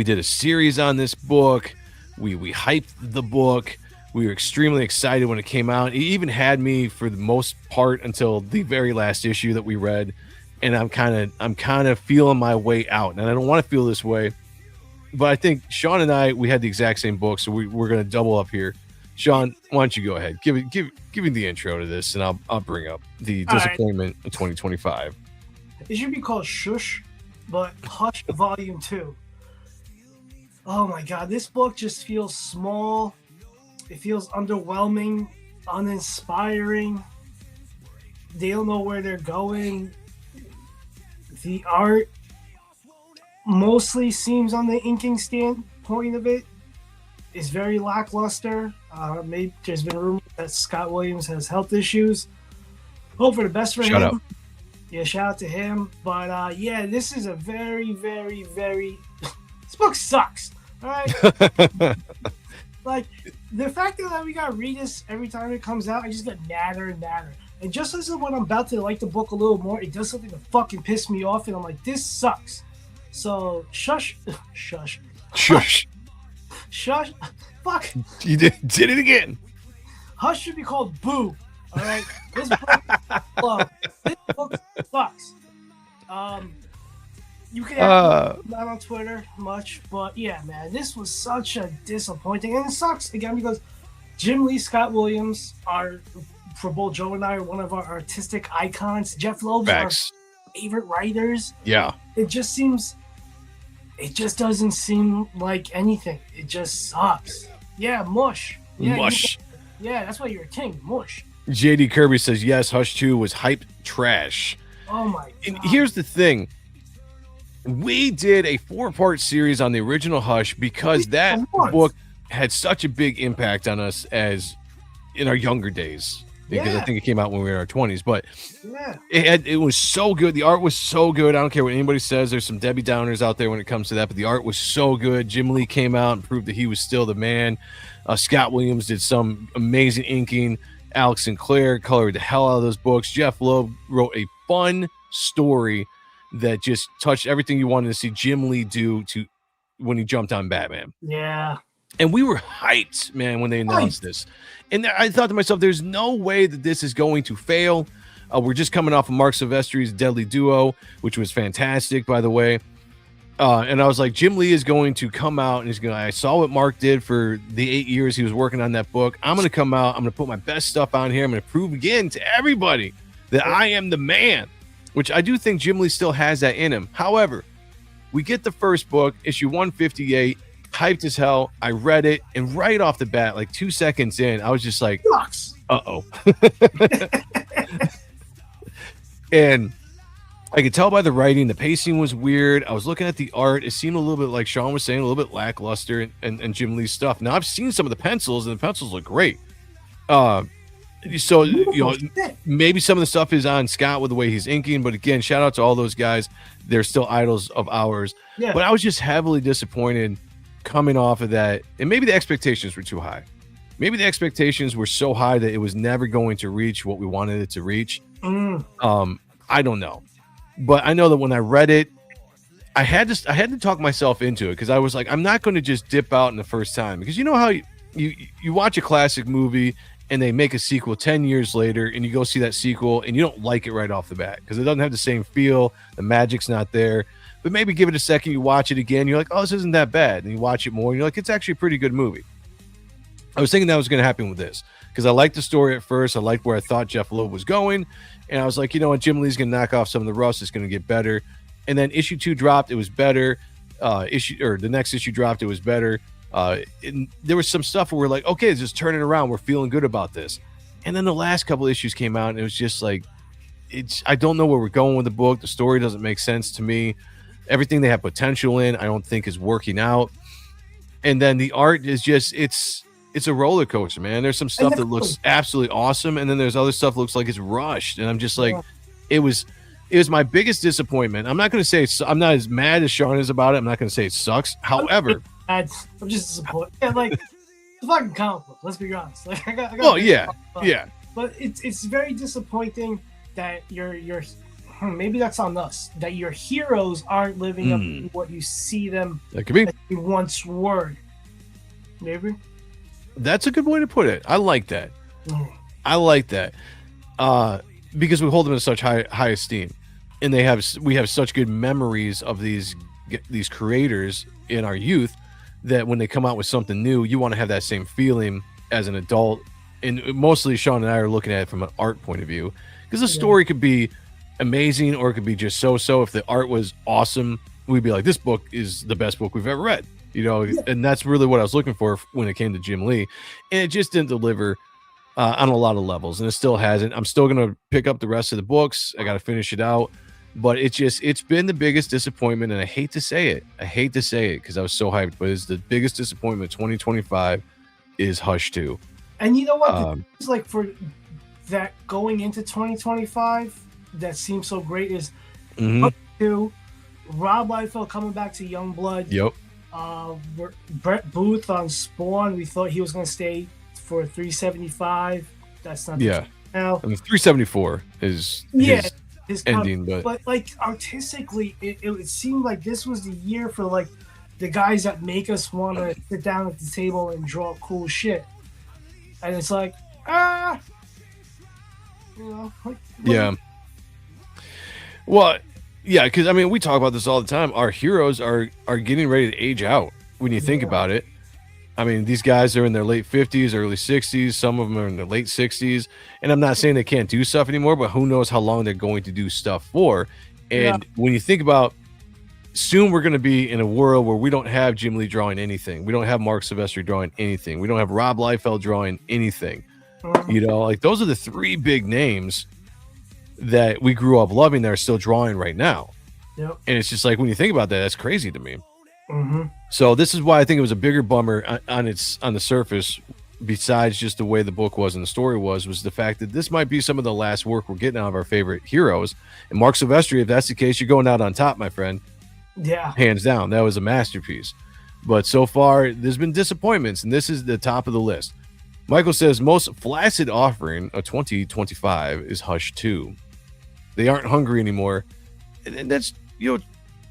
did a series on this book. We hyped the book. We were extremely excited when it came out. It even had me for the most part until the very last issue that we read. And I'm kind of feeling my way out. And I don't want to feel this way, but I think Sean and we had the exact same book, so we're going to double up here. Sean, why don't you go ahead? Give me the intro to this, and I'll bring up the disappointment in 2025. It should be called Shush, but Hush Volume 2. Oh my God, this book just feels small. It feels underwhelming, uninspiring. They don't know where they're going. The art mostly seems on the inking standpoint of it is very lackluster. Maybe there's been rumors that Scott Williams has health issues. Hope for the best for him. Shout out. Yeah, shout out to him. But yeah, this is a very, very, very. This book sucks. All right. Like the fact that we gotta read this every time it comes out, I just get madder and madder. And just as when I'm about to like the book a little more, it does something to fucking piss me off, and I'm like, this sucks. So shush. Fuck. You did it again. Hush should be called Boo. All right. This book sucks. You can not on Twitter much, but yeah, man, this was such a disappointing, and it sucks again because Jim Lee, Scott Williams are, for both Joe and I, are one of our artistic icons. Jeff Loeb's our favorite writers. Yeah, it just doesn't seem like anything. It just sucks. Yeah, mush. Yeah, mush. Yeah, that's why you're a king. Mush. JD Kirby says yes. Hush 2 was hype trash. Oh my God. And here's the thing. We did a 4-part series on the original Hush because that book had such a big impact on us as in our younger days. Because I think it came out when we were in our 20s, but it was so good. The art was so good. I don't care what anybody says. There's some Debbie Downers out there when it comes to that, but the art was so good. Jim Lee came out and proved that he was still the man. Scott Williams did some amazing inking. Alex Sinclair colored the hell out of those books. Jeff Loeb wrote a fun story that just touched everything you wanted to see Jim Lee do to when he jumped on Batman. Yeah. And we were hyped, man, when they announced this. And I thought to myself, there's no way that this is going to fail. We're just coming off of Mark Silvestri's Deadly Duo, which was fantastic, by the way. And I was like, Jim Lee is going to come out and he's going to, I saw what Mark did for the 8 years he was working on that book. I'm going to come out. I'm going to put my best stuff on here. I'm going to prove again to everybody that I am the man, which I do think Jim Lee still has that in him. However, we get the first book, issue 158, hyped as hell. I read it, and right off the bat, like 2 seconds in, I was just like, uh-oh. And I could tell by the writing, the pacing was weird. I was looking at the art. It seemed a little bit, like Sean was saying, a little bit lackluster and Jim Lee's stuff. Now, I've seen some of the pencils, and the pencils look great. So, you know, maybe some of the stuff is on Scott with the way he's inking, but again, shout out to all those guys. They're still idols of ours. Yeah. But I was just heavily disappointed coming off of that, and maybe the expectations were too high. Maybe the expectations were so high that it was never going to reach what we wanted it to reach. I don't know, but I know that when I read it, I had to talk myself into it because I was like, I'm not going to just dip out in the first time, because you know how you watch a classic movie and they make a sequel 10 years later and you go see that sequel and you don't like it right off the bat because it doesn't have the same feel, the magic's not there. But maybe give it a second, you watch it again, you're like, oh, this isn't that bad. And you watch it more, and you're like, it's actually a pretty good movie. I was thinking that was going to happen with this because I liked the story at first. I liked where I thought Jeff Loeb was going. And I was like, you know what, Jim Lee's going to knock off some of the rust. It's going to get better. And then issue 2 dropped. It was better. The next issue dropped. It was better. And there was some stuff where we're like, okay, it's just turning around. We're feeling good about this. And then the last couple issues came out, and it was just like, I don't know where we're going with the book. The story doesn't make sense to me. Everything they have potential in, I don't think is working out. And then the art is just, it's a roller coaster, man. There's some stuff that looks absolutely awesome, and then there's other stuff that looks like it's rushed. And I'm just like, it was my biggest disappointment. I'm not going to say I'm not as mad as Sean is about it. I'm not going to say it sucks. However, I'm just disappointed. Yeah, like it's a fucking comic book. Let's be honest. Like, I got yeah. But it's very disappointing that you're maybe that's on us, that your heroes aren't living up to what you see them that could be as they once were. Maybe that's a good way to put it. I like that. I like that because we hold them in such high esteem, and we have such good memories of these creators in our youth that when they come out with something new, you want to have that same feeling as an adult. And mostly Sean and I are looking at it from an art point of view, because the story could be amazing or it could be just so. If the art was awesome, we'd be like, this book is the best book we've ever read, you know. And that's really what I was looking for when it came to Jim Lee, and it just didn't deliver on a lot of levels, and it still hasn't. I'm still gonna pick up the rest of the books. I got to finish it out, but it's been the biggest disappointment, and I hate to say it because I was so hyped, but it's the biggest disappointment 2025 is Hush 2. And you know what, it's like for that going into 2025 that seems so great is Hush 2, Rob Liefeld coming back to Youngblood. Yep. Brett Booth on Spawn, we thought he was going to stay for 375. That's not now. I mean, 374 is his ending, but like artistically, it seemed like this was the year for like the guys that make us want to sit down at the table and draw cool shit. And it's like, you know, like, yeah. Well, yeah, because I mean, we talk about this all the time. Our heroes are getting ready to age out. When you think about it, I mean, these guys are in their late 50s, early 60s. Some of them are in their late 60s, and I'm not saying they can't do stuff anymore, but who knows how long they're going to do stuff for. And when you think about, soon we're going to be in a world where we don't have Jim Lee drawing anything. We don't have Mark Silvestri drawing anything. We don't have Rob Liefeld drawing anything. You know, like those are the three big names that we grew up loving that are still drawing right now. Yep. And it's just like, when you think about that, that's crazy to me. Mm-hmm. So this is why I think it was a bigger bummer on the surface, besides just the way the book was and the story was the fact that this might be some of the last work we're getting out of our favorite heroes. And Mark Silvestri, if that's the case, you're going out on top, my friend. Yeah. Hands down. That was a masterpiece. But so far, there's been disappointments, and this is the top of the list. Michael says, most flaccid offering of 2025 is Hush 2. They aren't hungry anymore. And that's, you know,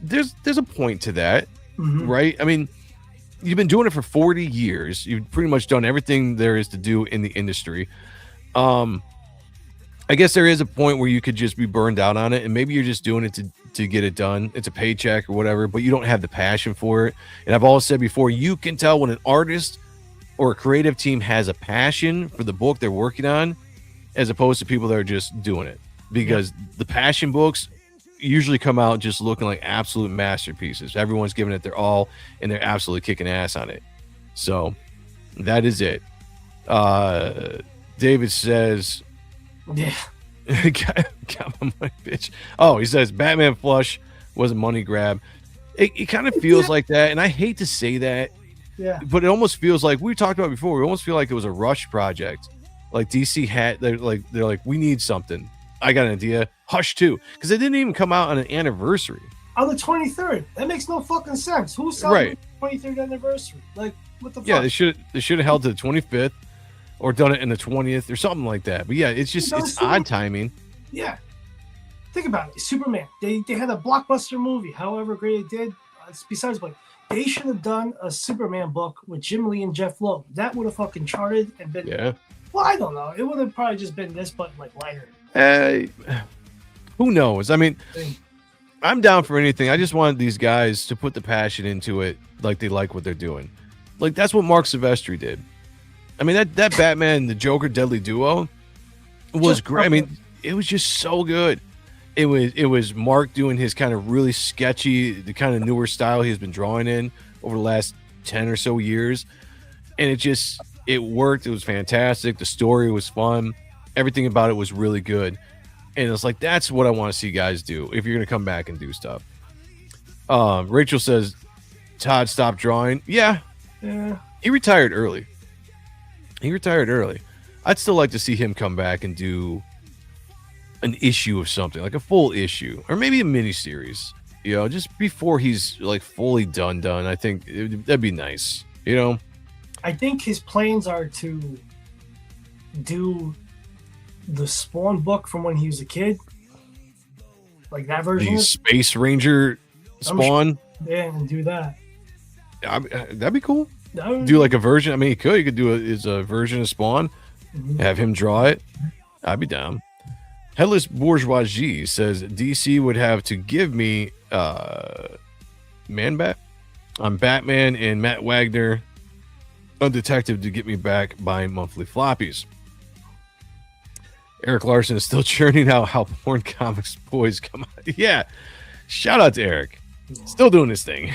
there's a point to that, right? I mean, you've been doing it for 40 years. You've pretty much done everything there is to do in the industry. I guess there is a point where you could just be burned out on it, and maybe you're just doing it to get it done. It's a paycheck or whatever, but you don't have the passion for it. And I've always said before, you can tell when an artist or a creative team has a passion for the book they're working on, as opposed to people that are just doing it. Because the passion books usually come out just looking like absolute masterpieces. Everyone's giving it their all, and they're absolutely kicking ass on it. So that is it. David says, yeah. got my money, bitch. Oh, he says Batman Flush was a money grab. It kind of feels like that, and I hate to say that. Yeah. But it almost feels like, we talked about before, we almost feel like it was a rush project. Like DC had, they're like, we need something. I got an idea. Hush 2. Because it didn't even come out on an anniversary. On the 23rd. That makes no fucking sense. Who's celebrating the 23rd anniversary? Like, what the fuck? Yeah, they should have held to the 25th or done it in the 20th or something like that. But yeah, it's just, it's odd timing. Yeah. Think about it. Superman. They had a blockbuster movie, however great it did. Besides, like, they should have done a Superman book with Jim Lee and Jeff Loeb. That would have fucking charted and been. Yeah. Well, I don't know. It would have probably just been this, but like lighter. Who knows? I mean, I'm down for anything. I just wanted these guys to put the passion into it, like they like what they're doing. Like, that's what Mark Silvestri did. I mean, that Batman, the Joker Deadly Duo was great. I mean, it was just so good. It was Mark doing his kind of really sketchy, the kind of newer style he's been drawing in over the last 10 or so years. And it worked. It was fantastic. The story was fun. Everything about it was really good. And it's like, that's what I want to see guys do if you're going to come back and do stuff. Rachel says, Todd stopped drawing. Yeah. He retired early. I'd still like to see him come back and do an issue of something, like a full issue, or maybe a mini series, you know, just before he's like fully done. I think that'd be nice, you know. I think his plans are to do the Spawn book from when he was a kid, like that version. The Space Ranger Spawn. Yeah, and do that. That'd be cool. Do like a version. I mean, you could do a version of Spawn, have him draw it. I'd be down. Headless Bourgeoisie says DC would have to give me Man-Bat. I'm Batman and Matt Wagner, a detective, to get me back buying monthly floppies. Eric Larson is still churning out how porn comics boys come out. Yeah. Shout out to Eric. Still doing this thing.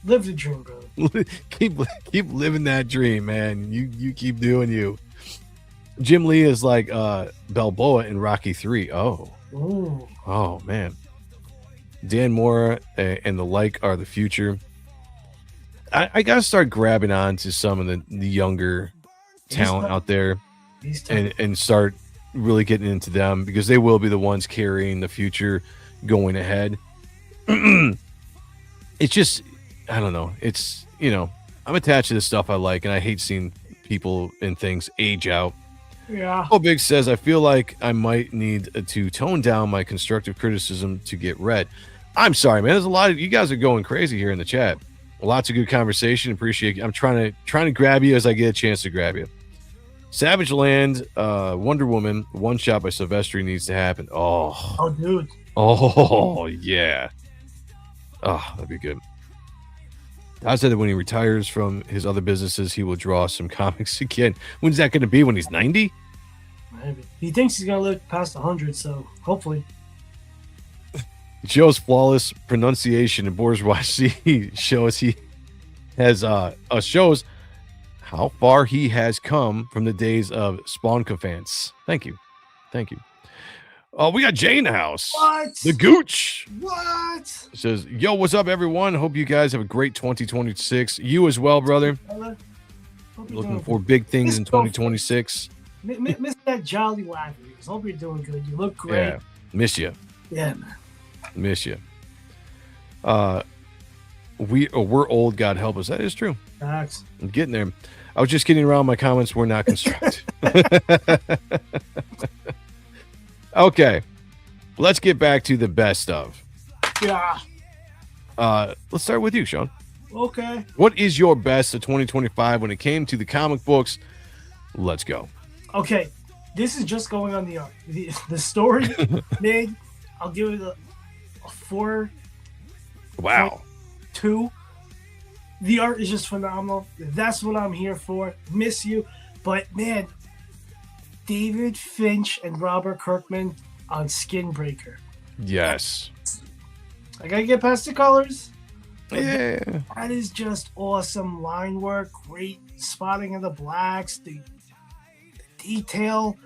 Live the dream, bro. keep living that dream, man. You keep doing you. Jim Lee is like Balboa in Rocky 3. Oh man. Dan Mora and the like are the future. I gotta start grabbing on to some of the younger talent out there and start really getting into them, because they will be the ones carrying the future going ahead. It's just, I don't know. It's, you know, I'm attached to the stuff I like, and I hate seeing people and things age out. Yeah. Oh, Big says, I feel like I might need to tone down my constructive criticism to get read. I'm sorry, man. There's a lot of you guys are going crazy here in the chat. Lots of good conversation. Appreciate it. I'm trying to grab you as I get a chance to grab you. Savage Land, Wonder Woman, one shot by Silvestri needs to happen. Oh, dude. Oh, yeah. Oh, that'd be good. I said that when he retires from his other businesses, he will draw some comics again. When's that going to be? When he's 90? Maybe. He thinks he's going to live past 100, so hopefully. Joe's flawless pronunciation and bourgeoisie shows he has shows how far he has come from the days of Spawncafants. Thank you. Oh, we got Jay in the house. What? The Gooch. What? Says, yo, what's up, everyone? Hope you guys have a great 2026. You as well, brother. Looking for big things in 2026. Miss that jolly laugh. Hope you're doing good. You look great. Yeah, miss you. Yeah, man. Miss you. We're old. God help us. That is true. Facts. I'm getting there. I was just kidding around. My comments were not constructive. Okay, let's get back to the best of. Yeah. Let's start with you, Sean. Okay. What is your best of 2025 when it came to the comic books? Let's go. Okay, this is just going on the art. The story made. I'll give it a 4. Wow. 2. The art is just phenomenal. That's what I'm here for. Miss you, but man, David Finch and Robert Kirkman on Skinbreaker. Yes. I gotta get past the colors. Yeah. That is just awesome line work. Great spotting of the blacks. The detail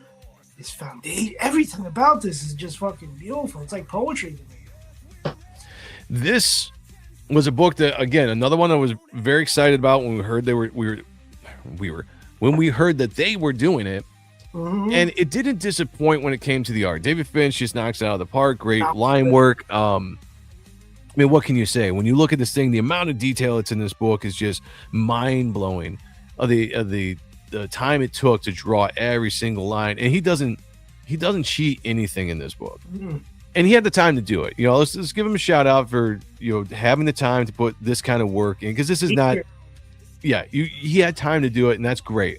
is foundation. Everything about this is just fucking beautiful. It's like poetry to me. This was a book that, again, another one I was very excited about when we heard when we heard that they were doing it. Mm-hmm. And it didn't disappoint when it came to the art. David Finch just knocks it out of the park. Great line work. I mean, what can you say? When you look at this thing, the amount of detail that's in this book is just mind-blowing. The time it took to draw every single line. And he doesn't cheat anything in this book. Mm-hmm. And he had the time to do it. You know, let's give him a shout out for, having the time to put this kind of work in, because this is not, he had time to do it, and that's great.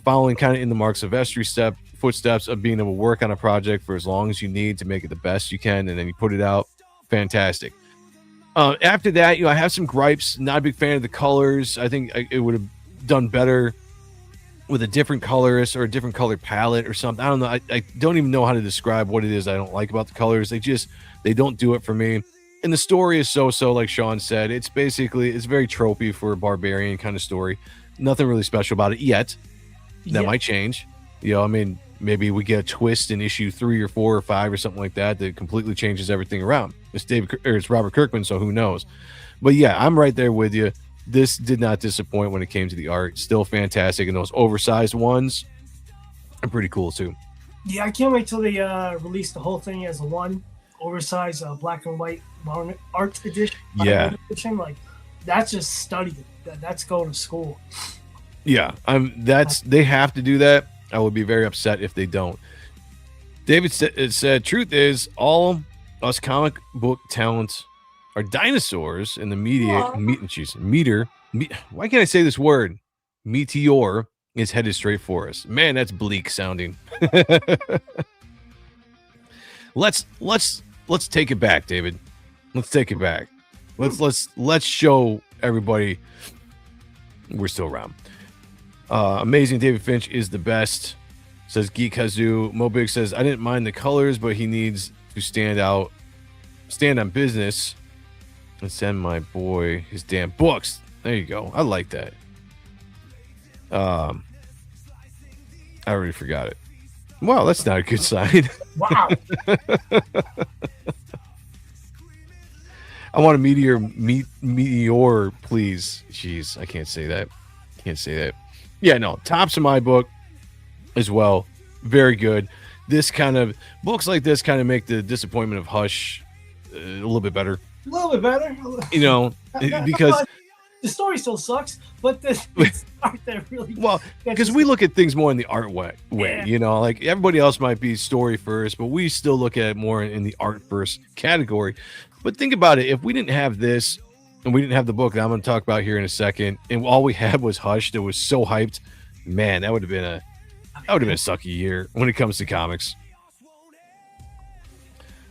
Following kind of in the Mark Silvestri footsteps of being able to work on a project for as long as you need to make it the best you can, and then you put it out. Fantastic. After that, I have some gripes. Not a big fan of the colors. I think it would have done better with a different colorist or a different color palette or something. I don't know. I don't even know how to describe what it is I don't like about the colors. They don't do it for me. And the story is so, like Sean said. It's very tropey for a barbarian kind of story. Nothing really special about it yet. That might change. Maybe we get a twist in issue 3 or 4 or 5 or something like that completely changes everything around. It's Robert Kirkman, so who knows? But yeah, I'm right there with you. This did not disappoint when it came to the art. Still fantastic, and those oversized ones are pretty cool too. Yeah, I can't wait till they release the whole thing as a one oversized black and white art edition. Yeah, edition. Like that's just studying. That's going to school. Yeah, they have to do that. I would be very upset if they don't. David said, truth is, all us comic book talents are dinosaurs, and the why can't I say this word? Meteor is headed straight for us. Man, that's bleak sounding. Let's take it back, David. Let's take it back. Let's show everybody we're still around. Amazing David Finch is the best, says Geek Kazoo. Mobig says, I didn't mind the colors, but he needs to stand on business and send my boy his damn books. There you go. I like that. I already forgot it. Well, that's not a good sign. Wow. I want a meteor, please. Jeez, I can't say that. Yeah, no, tops of my book as well. Very good. This kind of books like this kind of make the disappointment of Hush a little bit better. A little bit better. Because the story still sucks, but the art that really because we look at things more in the art way. Yeah. Like everybody else might be story first, but we still look at it more in the art first category. But think about it: if we didn't have this, and we didn't have the book that I'm going to talk about here in a second, and all we had was Hush that was so hyped, man, that would have been That would have been a sucky year when it comes to comics.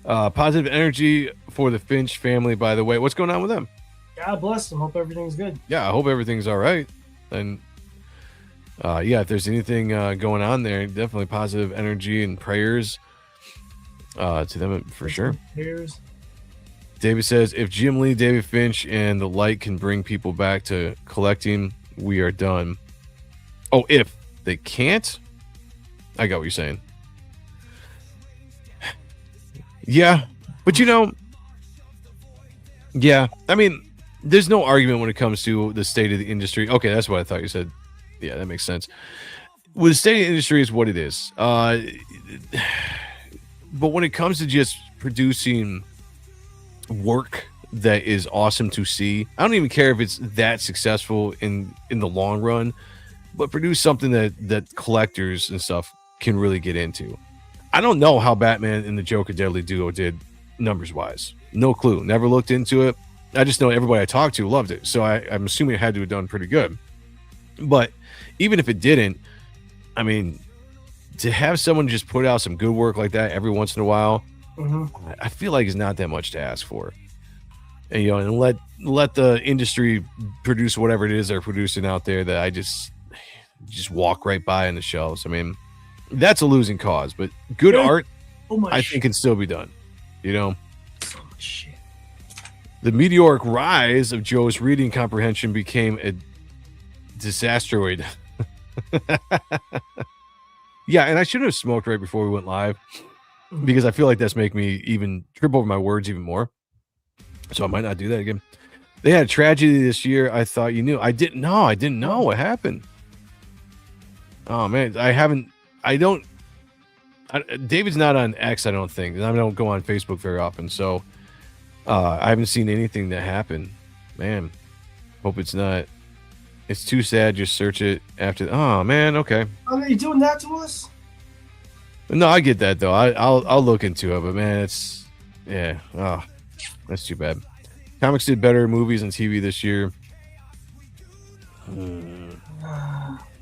Positive energy for the Finch family, by the way. What's going on with them? God bless them. Hope everything's good. Yeah, I hope everything's all right. And yeah, if there's anything going on there, definitely positive energy and prayers to them for sure. Prayers. David says, if Jim Lee, David Finch, and the light can bring people back to collecting, we are done. Oh, if they can't? I got what you're saying. Yeah, but yeah, I mean, there's no argument when it comes to the state of the industry. Okay, that's what I thought you said. Yeah, that makes sense. Well, the state of the industry is what it is. But when it comes to just producing work that is awesome to see, I don't even care if it's that successful in the long run, but produce something that collectors and stuff can really get into. I don't know how Batman and the Joker Deadly Duo did numbers wise. No clue. Never looked into it. I just know everybody I talked to loved it. So I'm assuming it had to have done pretty good. But even if it didn't, I mean, to have someone just put out some good work like that every once in a while, I feel like it's not that much to ask for. And and let the industry produce whatever it is they're producing out there that I just walk right by on the shelves. I mean, that's a losing cause, but good art, I think, can still be done. Shit. The meteoric rise of Joe's reading comprehension became a disasteroid. Yeah, and I should have smoked right before we went live because I feel like that's making me even trip over my words even more. So I might not do that again. They had a tragedy this year. I thought you knew. I didn't know what happened. Oh man, David's not on X, I don't think. I don't go on Facebook very often, so I haven't seen anything that happened. Man, hope it's not. It's too sad. Just search it after. Oh man, okay. Are you doing that to us? No, I get that though. I'll look into it, but man, it's that's too bad. Comics did better movies and TV this year.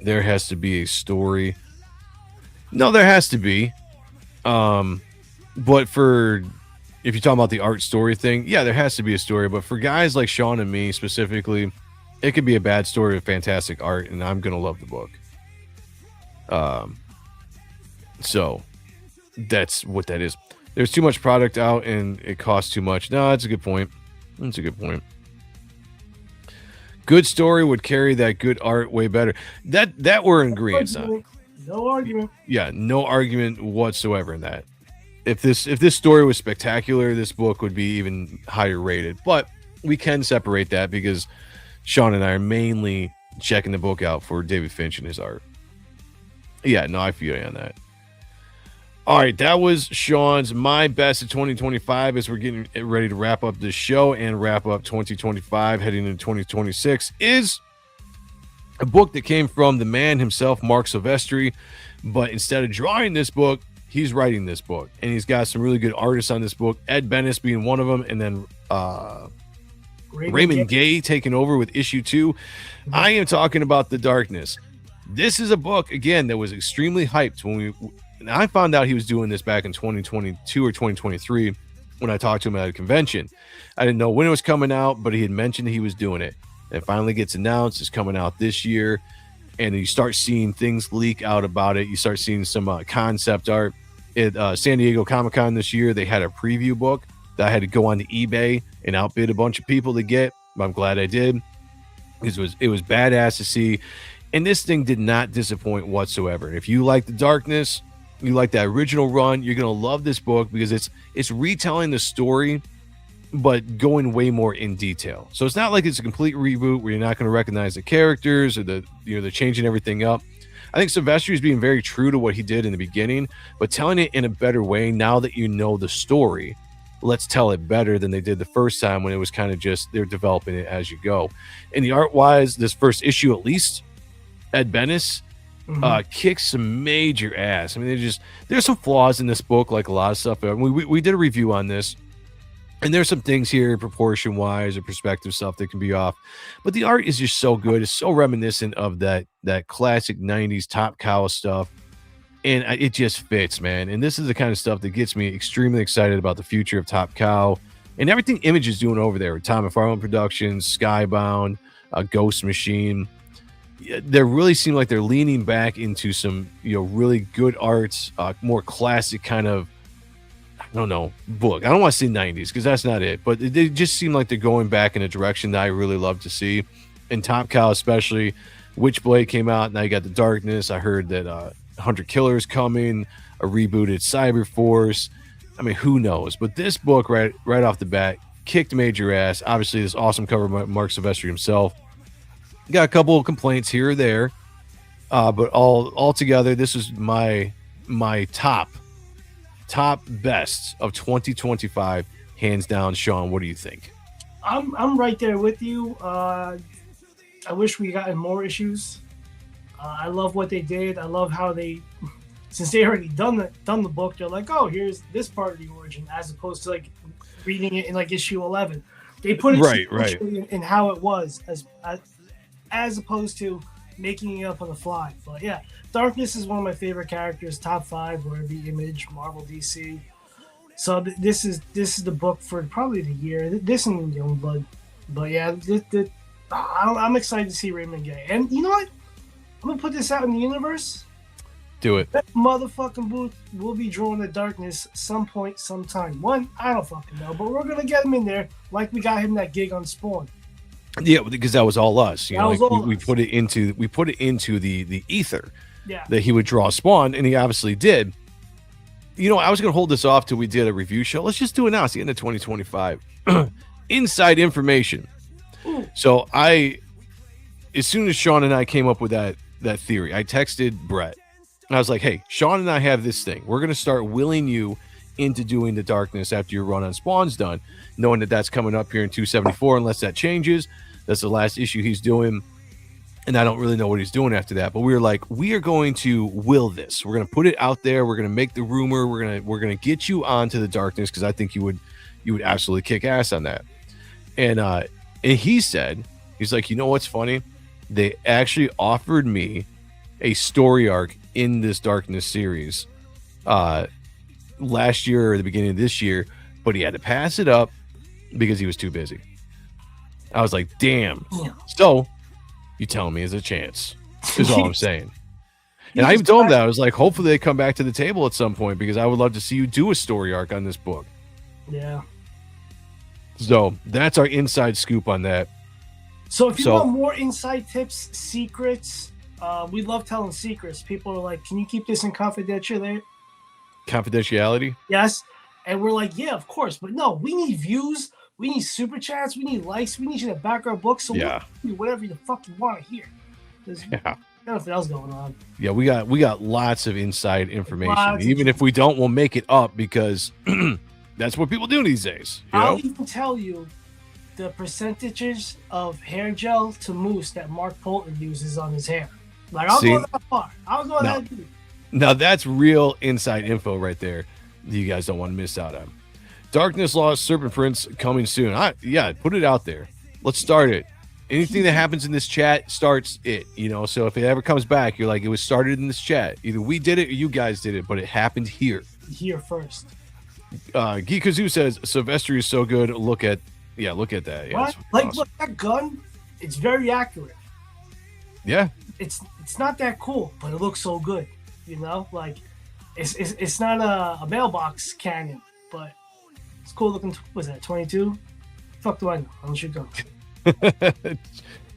There has to be a story. No, there has to be. But if you're talking about the art story thing, yeah, there has to be a story. But for guys like Sean and me specifically, it could be a bad story with fantastic art, and I'm gonna love the book. So that's what that is. There's too much product out, and it costs too much. No, that's a good point. That's a good point. Good story would carry that good art way better. That we're in agreement on. No argument. Yeah, no argument whatsoever in that. If this story was spectacular, this book would be even higher rated. But we can separate that because Sean and I are mainly checking the book out for David Finch and his art. Yeah, no, I feel you on that. All right, that was Sean's My Best of 2025 as we're getting ready to wrap up this show and wrap up 2025, heading into 2026, is a book that came from the man himself, Mark Silvestri, but instead of drawing this book, he's writing this book, and he's got some really good artists on this book, Ed Bennis being one of them, and then Raymond Gay taking over with issue 2. I am talking about The Darkness. This is a book, again, that was extremely hyped and I found out he was doing this back in 2022 or 2023 when I talked to him at a convention. I didn't know when it was coming out, but he had mentioned he was doing it. It finally gets announced. It's coming out this year, and you start seeing things leak out about it. You start seeing some concept art. At San Diego Comic-Con this year, they had a preview book that I had to go on to eBay and outbid a bunch of people to get. But I'm glad I did. It was badass to see. And this thing did not disappoint whatsoever. If you like The Darkness, you like that original run, you're going to love this book because it's retelling the story, but going way more in detail. So it's not like it's a complete reboot where you're not going to recognize the characters or they're changing everything up. I think Silvestri is being very true to what he did in the beginning, but telling it in a better way now that you know the story. Let's tell it better than they did the first time when it was kind of just they're developing it as you go. And the art wise, this first issue at least, Ed Bennis kicks some major ass. I mean, there's some flaws in this book, like a lot of stuff. We did a review on this, and there's some things here proportion wise or perspective stuff that can be off, but the art is just so good. It's so reminiscent of that classic 90s Top Cow stuff. and it just fits, man. And this is the kind of stuff that gets me extremely excited about the future of Top Cow and everything Image is doing over there with Tom and Farland Productions, Skybound, Ghost Machine. They really seem like they're leaning back into some, really good arts, more classic kind of, I don't know, book. I don't want to say 90s because that's not it, but they just seem like they're going back in a direction that I really love to see. And Top Cow, especially, Witchblade came out. Now you got The Darkness. I heard that 100 Killers coming, a rebooted Cyberforce. I mean, who knows? But this book, right off the bat, kicked major ass. Obviously, this awesome cover by Mark Silvestri himself. Got a couple of complaints here or there, but all together, this is my top best of 2025, hands down. Sean, what do you think? I'm right there with you. I wish we gotten more issues. I love what they did. I love how they, since they already done the book, they're like, oh, here's this part of the origin, as opposed to like reading it in like issue 11. They put it right. in how it was, as opposed to making it up on the fly. But yeah, Darkness is one of my favorite characters, top 5, wherever the Image, Marvel, DC. So this is the book for probably the year. This and Youngblood. But yeah, I'm excited to see Raymond Gay. And you know what? I'm gonna put this out in the universe. Do it. That motherfucking Booth will be drawing the Darkness some point, sometime. I don't fucking know, but we're gonna get him in there like we got him that gig on Spawn. Yeah, because that was all us. We us. put it into the ether. Yeah. That he would draw Spawn, and he obviously did. I was gonna hold this off till we did a review show. Let's just do it now. It's the end of 2025. Inside information. Ooh. So as soon as Sean and I came up with that theory, I texted Brett. And I was like, hey, Sean and I have this thing. We're going to start willing you into doing the Darkness after your run on Spawn's done, knowing that that's coming up here in 274, unless that changes. That's the last issue he's doing. And I don't really know what he's doing after that. But we were like, we are going to will this. We're going to put it out there. We're going to make the rumor. We're going to get you onto the Darkness because I think you would absolutely kick ass on that. And he said, he's like, you know what's funny? They actually offered me a story arc in this Darkness series last year or the beginning of this year, but he had to pass it up because he was too busy. I was like, damn. Yeah. So you telling me there's a chance is all I'm saying. And I even told him that. I was like, hopefully they come back to the table at some point because I would love to see you do a story arc on this book. Yeah. So that's our inside scoop on that. So if you want more inside tips, secrets, we love telling secrets. People are like, can you keep this in confidentiality? Yes. And we're like, yeah, of course. But no, we need views. We need super chats. We need likes. We need you to back our book. So we'll do whatever the fuck you want to hear. There's nothing else going on. Yeah, we got lots of inside information. Even if we don't, we'll make it up because that's what people do these days. I'll even tell you the percentages of hair gel to mousse that Mark Polton uses on his hair. Like, I'll go that far. I'll go that deep. Now, that's real inside info right there that you guys don't want to miss out on. Darkness Lost Serpent Prince coming soon. Put it out there. Let's start it. Anything that happens in this chat starts it, So if it ever comes back, you're like, it was started in this chat. Either we did it or you guys did it, but it happened here. Here first. Geekazoo says, Silvestri is so good. Look at that. Yeah, look, that gun, it's very accurate. Yeah. It's not that cool, but it looks so good. Like it's not a mailbox cannon, but it's cool looking. Was that 22? Fuck do I know? I don't shoot guns.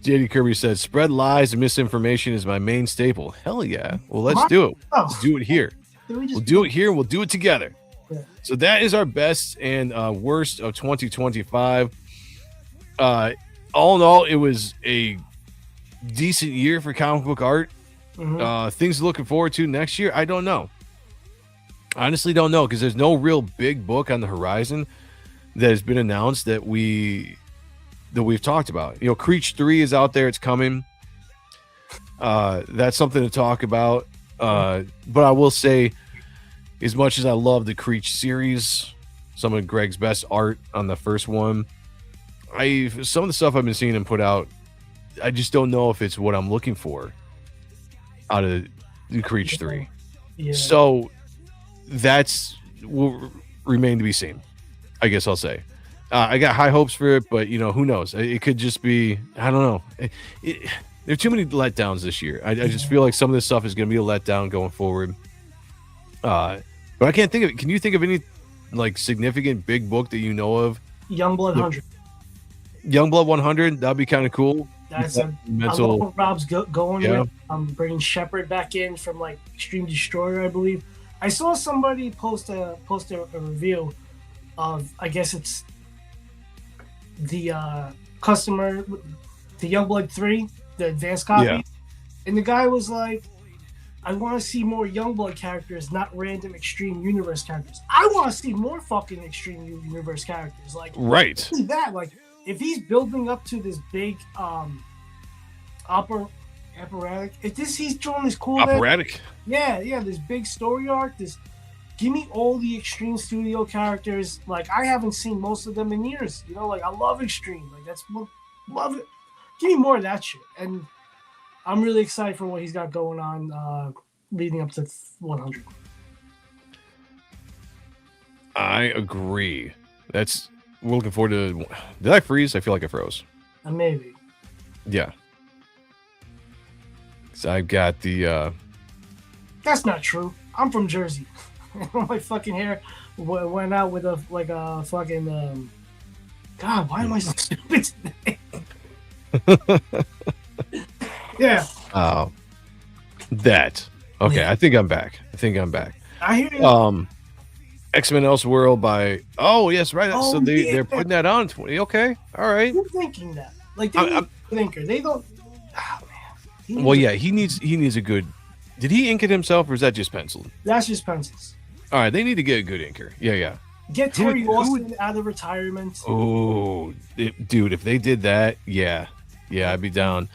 JD Kirby says, spread lies and misinformation is my main staple. Hell yeah. Well, let's do it. Let's do it here. We'll do it here. We'll do it together. Yeah. So that is our best and worst of 2025. All in all, it was a decent year for comic book art. Mm-hmm. Things looking forward to next year, I don't know. Honestly, don't know because there's no real big book on the horizon that has been announced that we've talked about. Creech 3 is out there; it's coming. That's something to talk about. But I will say, as much as I love the Creech series, some of Greg's best art on the first one, some of the stuff I've been seeing him put out, I just don't know if it's what I'm looking for out of the Creech 3. Yeah. So that's will remain to be seen. I guess I'll say. I got high hopes for it, but who knows? It could just be, I don't know. There are too many letdowns this year. I just feel like some of this stuff is going to be a letdown going forward. But I can't think of it. Can you think of any like significant big book that you know of? Youngblood 100. Youngblood 100. That'd be kind of cool. That's mental. I love what Rob's going Yeah. with. I'm bringing Shepard back in from like Extreme Destroyer, I believe. I saw somebody post a review of, I guess it's the customer, the Youngblood 3, the advanced copy. Yeah. And the guy was like, I want to see more Youngblood characters, not random Extreme Universe characters. I want to see more fucking Extreme Universe characters. Like, Right. see that, like, if he's building up to this big operatic, if he's doing this cool Operatic. this big story arc, give me all the Extreme Studio characters. Like, I haven't seen most of them in years. Like, I love Extreme. Like, love it. Give me more of that shit. And I'm really excited for what he's got going on leading up to 100. I agree. We're looking forward to. Did I freeze? I feel like I froze. Maybe. Yeah. So I've got the. That's not true. I'm from Jersey. My fucking hair went out with a fucking. God, why am I so stupid today? Yeah. Oh. That. Okay, Yeah. I think I'm back. I hear you. X-Men Elseworld by. Oh yes, right. Oh, So they're putting that on 20. Okay, all right. Who's thinking that? Like, they need a thinker. They don't. Oh, man. Well, yeah, he needs a good. Did he ink it himself, or is that just penciled? That's just pencils. All right, they need to get a good inker. Yeah. Get Terry Austin out of retirement. Oh, dude, if they did that, yeah, I'd be down.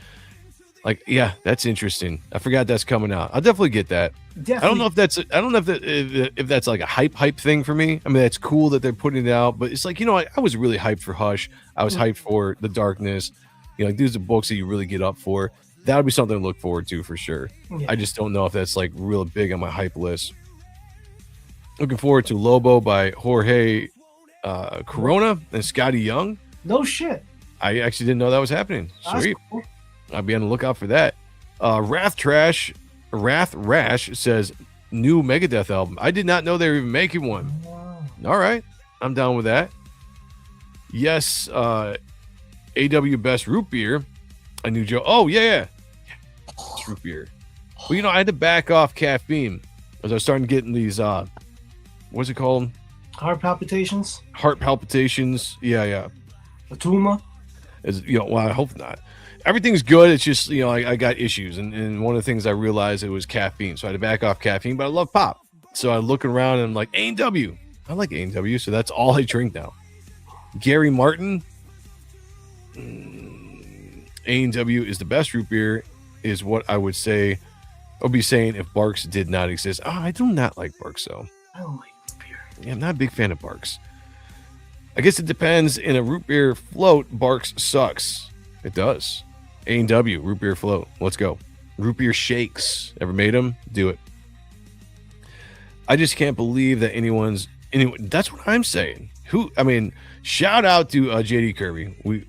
Like, yeah, that's interesting. I forgot that's coming out. I'll definitely get that. Definitely. I don't know if that's like a hype thing for me. I mean, it's cool that they're putting it out, but it's like, I was really hyped for Hush. I was hyped for The Darkness. Like, these are books that you really get up for. That would be something to look forward to for sure. Yeah. I just don't know if that's like real big on my hype list. Looking forward to Lobo by Jorge Corona and Scotty Young. No shit. I actually didn't know that was happening. That's Sweet. cool. I'll be on the lookout for that. Wrath Rash says new Megadeth album. I did not know they were even making one. Wow. All right, I'm down with that. Yes, AW Best Root Beer. A new Joe. Oh yeah. It's root beer. Well, I had to back off caffeine as I was starting getting these. What's it called? Heart palpitations. Heart palpitations. Yeah. A tumor. Well, I hope not. Everything's good. It's just, I got issues. And one of the things I realized it was caffeine. So I had to back off caffeine, but I love pop. So I look around and I'm like, A&W. I like A&W. So that's all I drink now. Gary Martin. A&W is the best root beer, is what I would say. I'll be saying if Barks did not exist. Oh, I do not like Barks, though. I don't like root beer. Yeah, I'm not a big fan of Barks. I guess it depends. In a root beer float, Barks sucks. It does. A&W, root beer float. Let's go. Root beer shakes. Ever made them? Do it. I just can't believe that anyone. That's what I'm saying. Shout out to JD Kirby. Who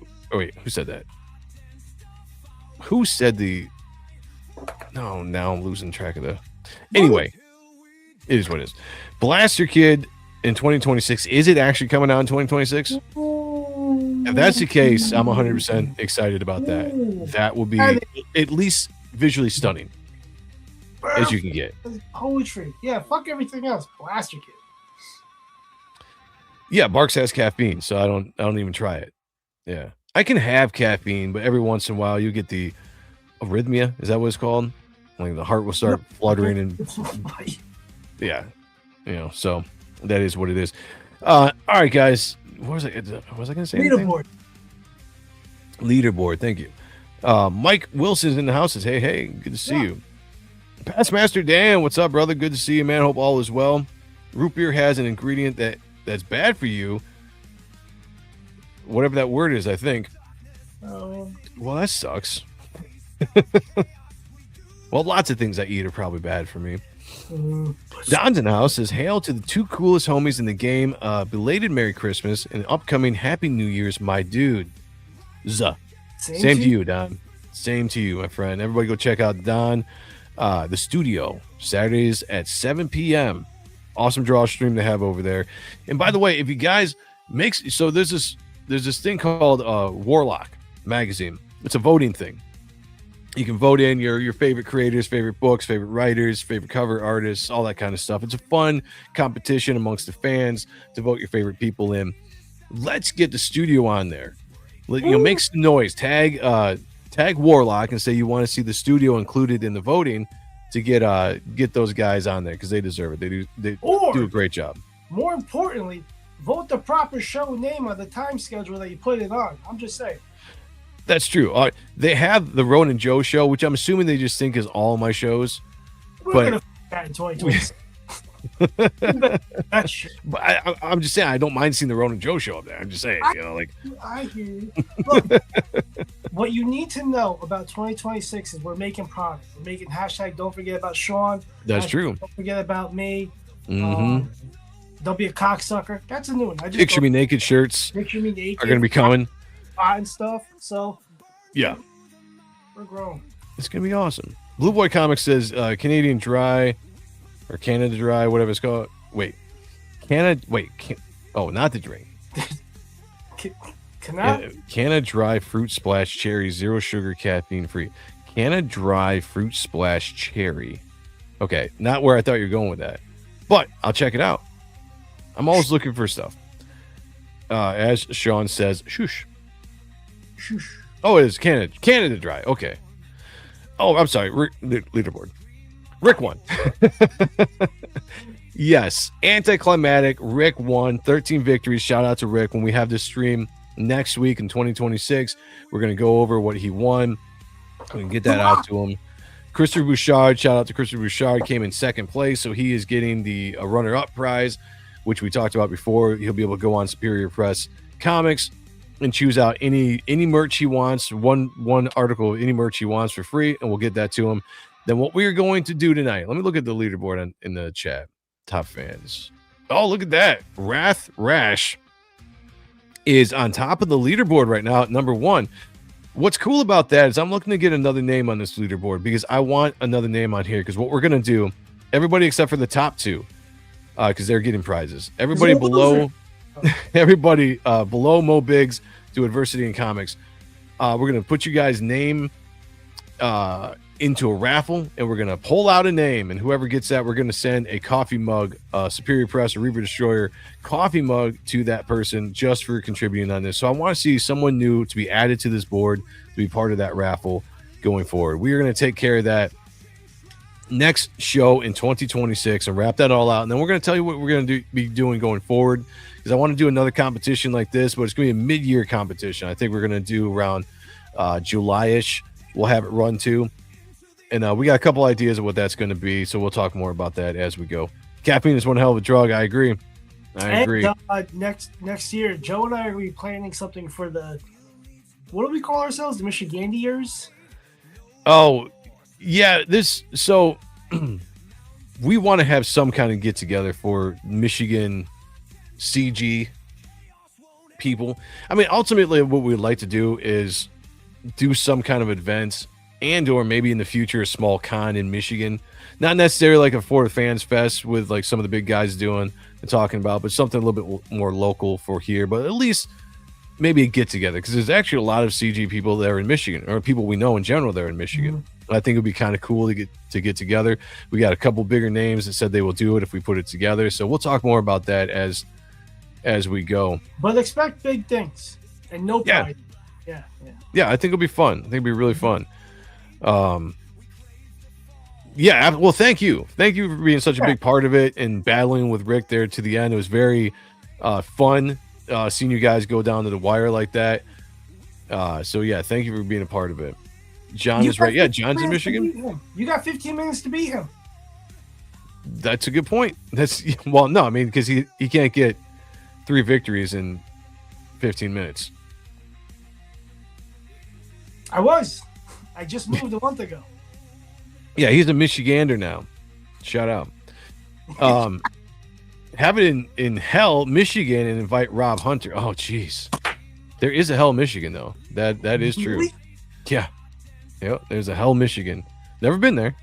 said that? Who said the. No, now I'm losing track of the. Anyway, it is what it is. Blaster Kid in 2026. Is it actually coming out in 2026? If that's the case, I'm 100% excited about that. That will be at least visually stunning as you can get. Poetry. Yeah, fuck everything else. Blaster Kid. Yeah, Barks has caffeine, so I don't even try it. Yeah. I can have caffeine, but every once in a while you get the arrhythmia. Is that what it's called? Like the heart will start fluttering and yeah. So that is what it is. All right, guys. Was I going to say anything? Leaderboard. Thank you. Mike Wilson's in the house. Says, hey, good to see you. Past Master Dan, what's up, brother? Good to see you, man. Hope all is well. Root beer has an ingredient that's bad for you. Whatever that word is, I think. Well, that sucks. Well, lots of things I eat are probably bad for me. Don's in the house says, hail to the two coolest homies in the game. Belated Merry Christmas and upcoming Happy New Year's, my dude. Zuh. Same to you, Don. Same to you, my friend. Everybody go check out Don, the studio, Saturdays at 7 p.m. Awesome draw stream to have over there. And by the way, if you guys so there's this thing called Warlock Magazine. It's a voting thing. You can vote in your favorite creators, favorite books, favorite writers, favorite cover artists, all that kind of stuff. It's a fun competition amongst the fans to vote your favorite people in. Let's get the studio on there. Make some noise. Tag Warlock and say you want to see the studio included in the voting to get those guys on there because they deserve it. They do a great job. More importantly, vote the proper show name on the time schedule that you put it on. I'm just saying. That's true. They have the Ronan and Joe show, which I'm assuming they just think is all my shows. We're going to that in 2026. But I'm just saying I don't mind seeing the Ronan and Joe show up there. I'm just saying, I hear you. Look, what you need to know about 2026 is we're making progress. We're making hashtag don't forget about Sean. That's true. Don't forget about me. Mm-hmm. Don't be a cocksucker. That's a new one. Picture me naked shirts are going to be coming. And stuff. So yeah, we're growing. It's going to be awesome. Blue Boy Comics says Canadian Dry or Canada Dry, whatever it's called. Not the drink. Canada Dry Fruit Splash Cherry, 0 sugar, caffeine free. Canada Dry Fruit Splash Cherry. Okay, not where I thought you were going with that, but I'll check it out. I'm always looking for stuff. As Sean says, shush. Oh, it is Canada Dry. Okay. Oh, I'm sorry. Leaderboard. Rick won. Yes. Anticlimactic. Rick won. 13 victories. Shout out to Rick. When we have this stream next week in 2026, we're going to go over what he won. We can get that out to him. Christopher Bouchard. Shout out to Christopher Bouchard. Came in second place. So he is getting the runner-up prize, which we talked about before. He'll be able to go on Superior Press Comics and choose out any merch he wants, one article of any merch he wants for free, and we'll get that to him. Then what we are going to do tonight, let me look at the leaderboard in the chat. Top fans. Oh, look at that. Wrath Rash is on top of the leaderboard right now at number 1. What's cool about that is I'm looking to get another name on this leaderboard because I want another name on here because what we're going to do, everybody except for the top 2, because they're getting prizes. Everybody below... Everybody below Mo Biggs to Adversity in Comics. We're going to put you guys' name into a raffle, and we're going to pull out a name, and whoever gets that, we're going to send a coffee mug, Superior Press or Reaper Destroyer coffee mug to that person just for contributing on this. So I want to see someone new to be added to this board to be part of that raffle going forward. We are going to take care of that next show in 2026 and wrap that all out, and then we're going to tell you what we're going to be doing going forward, because I want to do another competition like this, but it's going to be a mid-year competition. I think we're going to do around July-ish. We'll have it run to, and we got a couple ideas of what that's going to be, so we'll talk more about that as we go. Caffeine is one hell of a drug. I agree. Next year, Joe and I are going to be planning something for what do we call ourselves? The Michigandiers? Oh, yeah, so we want to have some kind of get together for Michigan CG people. I mean, ultimately what we'd like to do is do some kind of event or maybe in the future a small con in Michigan. Not necessarily like a Florida Fans Fest with like some of the big guys doing and talking about, but something a little bit more local for here, but at least maybe a get together, because there's actually a lot of CG people that are in Michigan, or people we know in general that are in Michigan. Mm-hmm. I think it would be kind of cool to get together. We got a couple bigger names that said they will do it if we put it together. So we'll talk more about that as we go. But expect big things and no pride. Yeah, I think it'll be fun. I think it'll be really fun. Well, thank you for being such a big part of it and battling with Rick there to the end. It was very fun seeing you guys go down to the wire like that. So yeah, thank you for being a part of it. John is right. Yeah, John's in Michigan. You got 15 minutes to beat him. That's a good point. No, I mean, because he can't get 3 victories in 15 minutes. I just moved a month ago. Yeah, he's a Michigander now. Shout out. Have it in Hell, Michigan, and invite Rob Hunter. Oh, jeez. There is a Hell, Michigan, though. That is true. Really? Yeah. Yep, there's a Hell, Michigan. Never been there.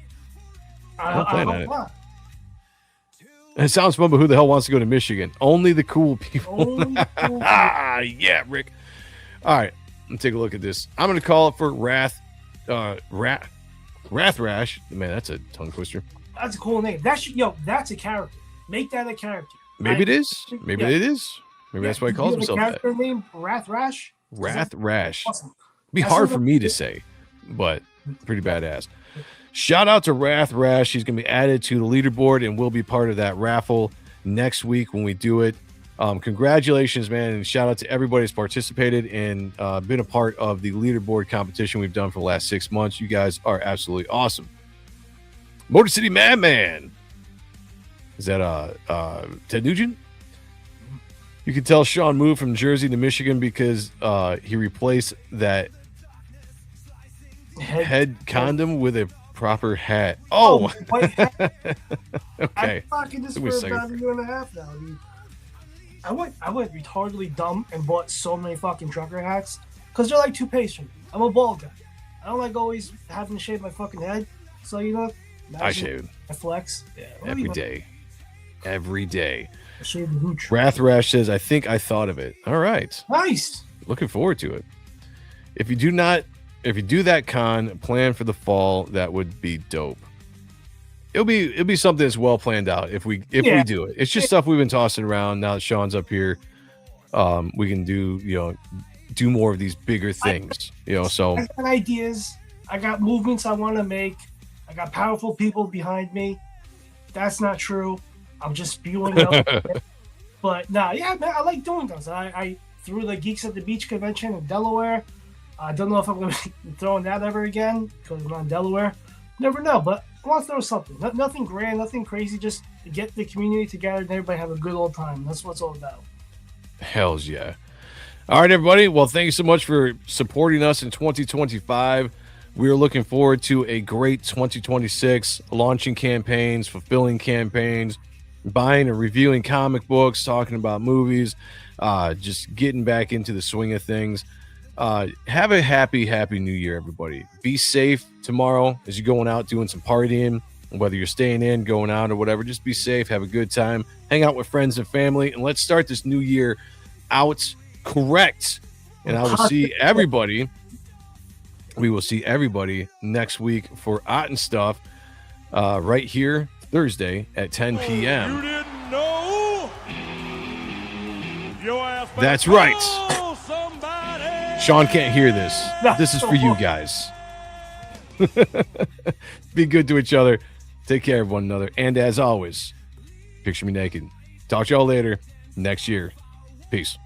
I plan on hope it. not. It sounds fun, but who the hell wants to go to Michigan? Only the cool people. Only the cool people. Yeah, Rick. All right, let's take a look at this. I'm going to call it for Wrath Rash. Man, that's a tongue twister. That's a cool name. That's a character. Make that a character. Maybe it is. Maybe it is. Maybe that's why he calls himself that. Character name Wrath Rash. Wrath Rash. Awesome. It'd be hard for me to say, but pretty badass. Shout out to Wrath Rash. He's going to be added to the leaderboard and will be part of that raffle next week when we do it. Congratulations, man, and shout out to everybody who's participated and been a part of the leaderboard competition we've done for the last 6 months. You guys are absolutely awesome. Motor City Madman. Is that Ted Nugent? You can tell Sean moved from Jersey to Michigan because he replaced that head condom with a proper hat. Oh, white hat. Okay. I'm talking this Give me a for second. about a year and a half now, dude. I went retardedly dumb and bought so many fucking trucker hats because they're like toothpaste for me. I'm a bald guy. I don't like always having to shave my fucking head. So you know, I shave I flex. Yeah, every day. Every day. I shave the hooch. Wrath Rash says, I think I thought of it. All right. Nice. Looking forward to it. If you do that con, plan for the fall, that would be dope. It'll be something that's well planned out if we do it. It's just stuff we've been tossing around. Now that Sean's up here, we can do more of these bigger things. So I got ideas. I got movements I want to make. I got powerful people behind me. That's not true. I'm just spewing out. But nah, yeah, man, I like doing those. I threw the Geeks at the Beach convention in Delaware. I don't know if I'm going to be throwing that ever again because I'm not in Delaware. Never know, but I want to throw something. Nothing grand, nothing crazy. Just to get the community together and everybody have a good old time. That's what it's all about. Hells yeah. All right, everybody. Well, thank you so much for supporting us in 2025. We are looking forward to a great 2026, launching campaigns, fulfilling campaigns, buying and reviewing comic books, talking about movies, just getting back into the swing of things. Have a happy new year, everybody. Be safe tomorrow as you're going out doing some partying, whether you're staying in, going out, or whatever. Just be safe, have a good time, hang out with friends and family, and let's start this new year out correct. And I will see everybody. We will see everybody next week for Ahrent stuff right here Thursday at 10 p.m. You didn't know? Your ass That's right. Sean can't hear this. This is for you guys. Be good to each other. Take care of one another. And as always, picture me naked. Talk to y'all later next year. Peace.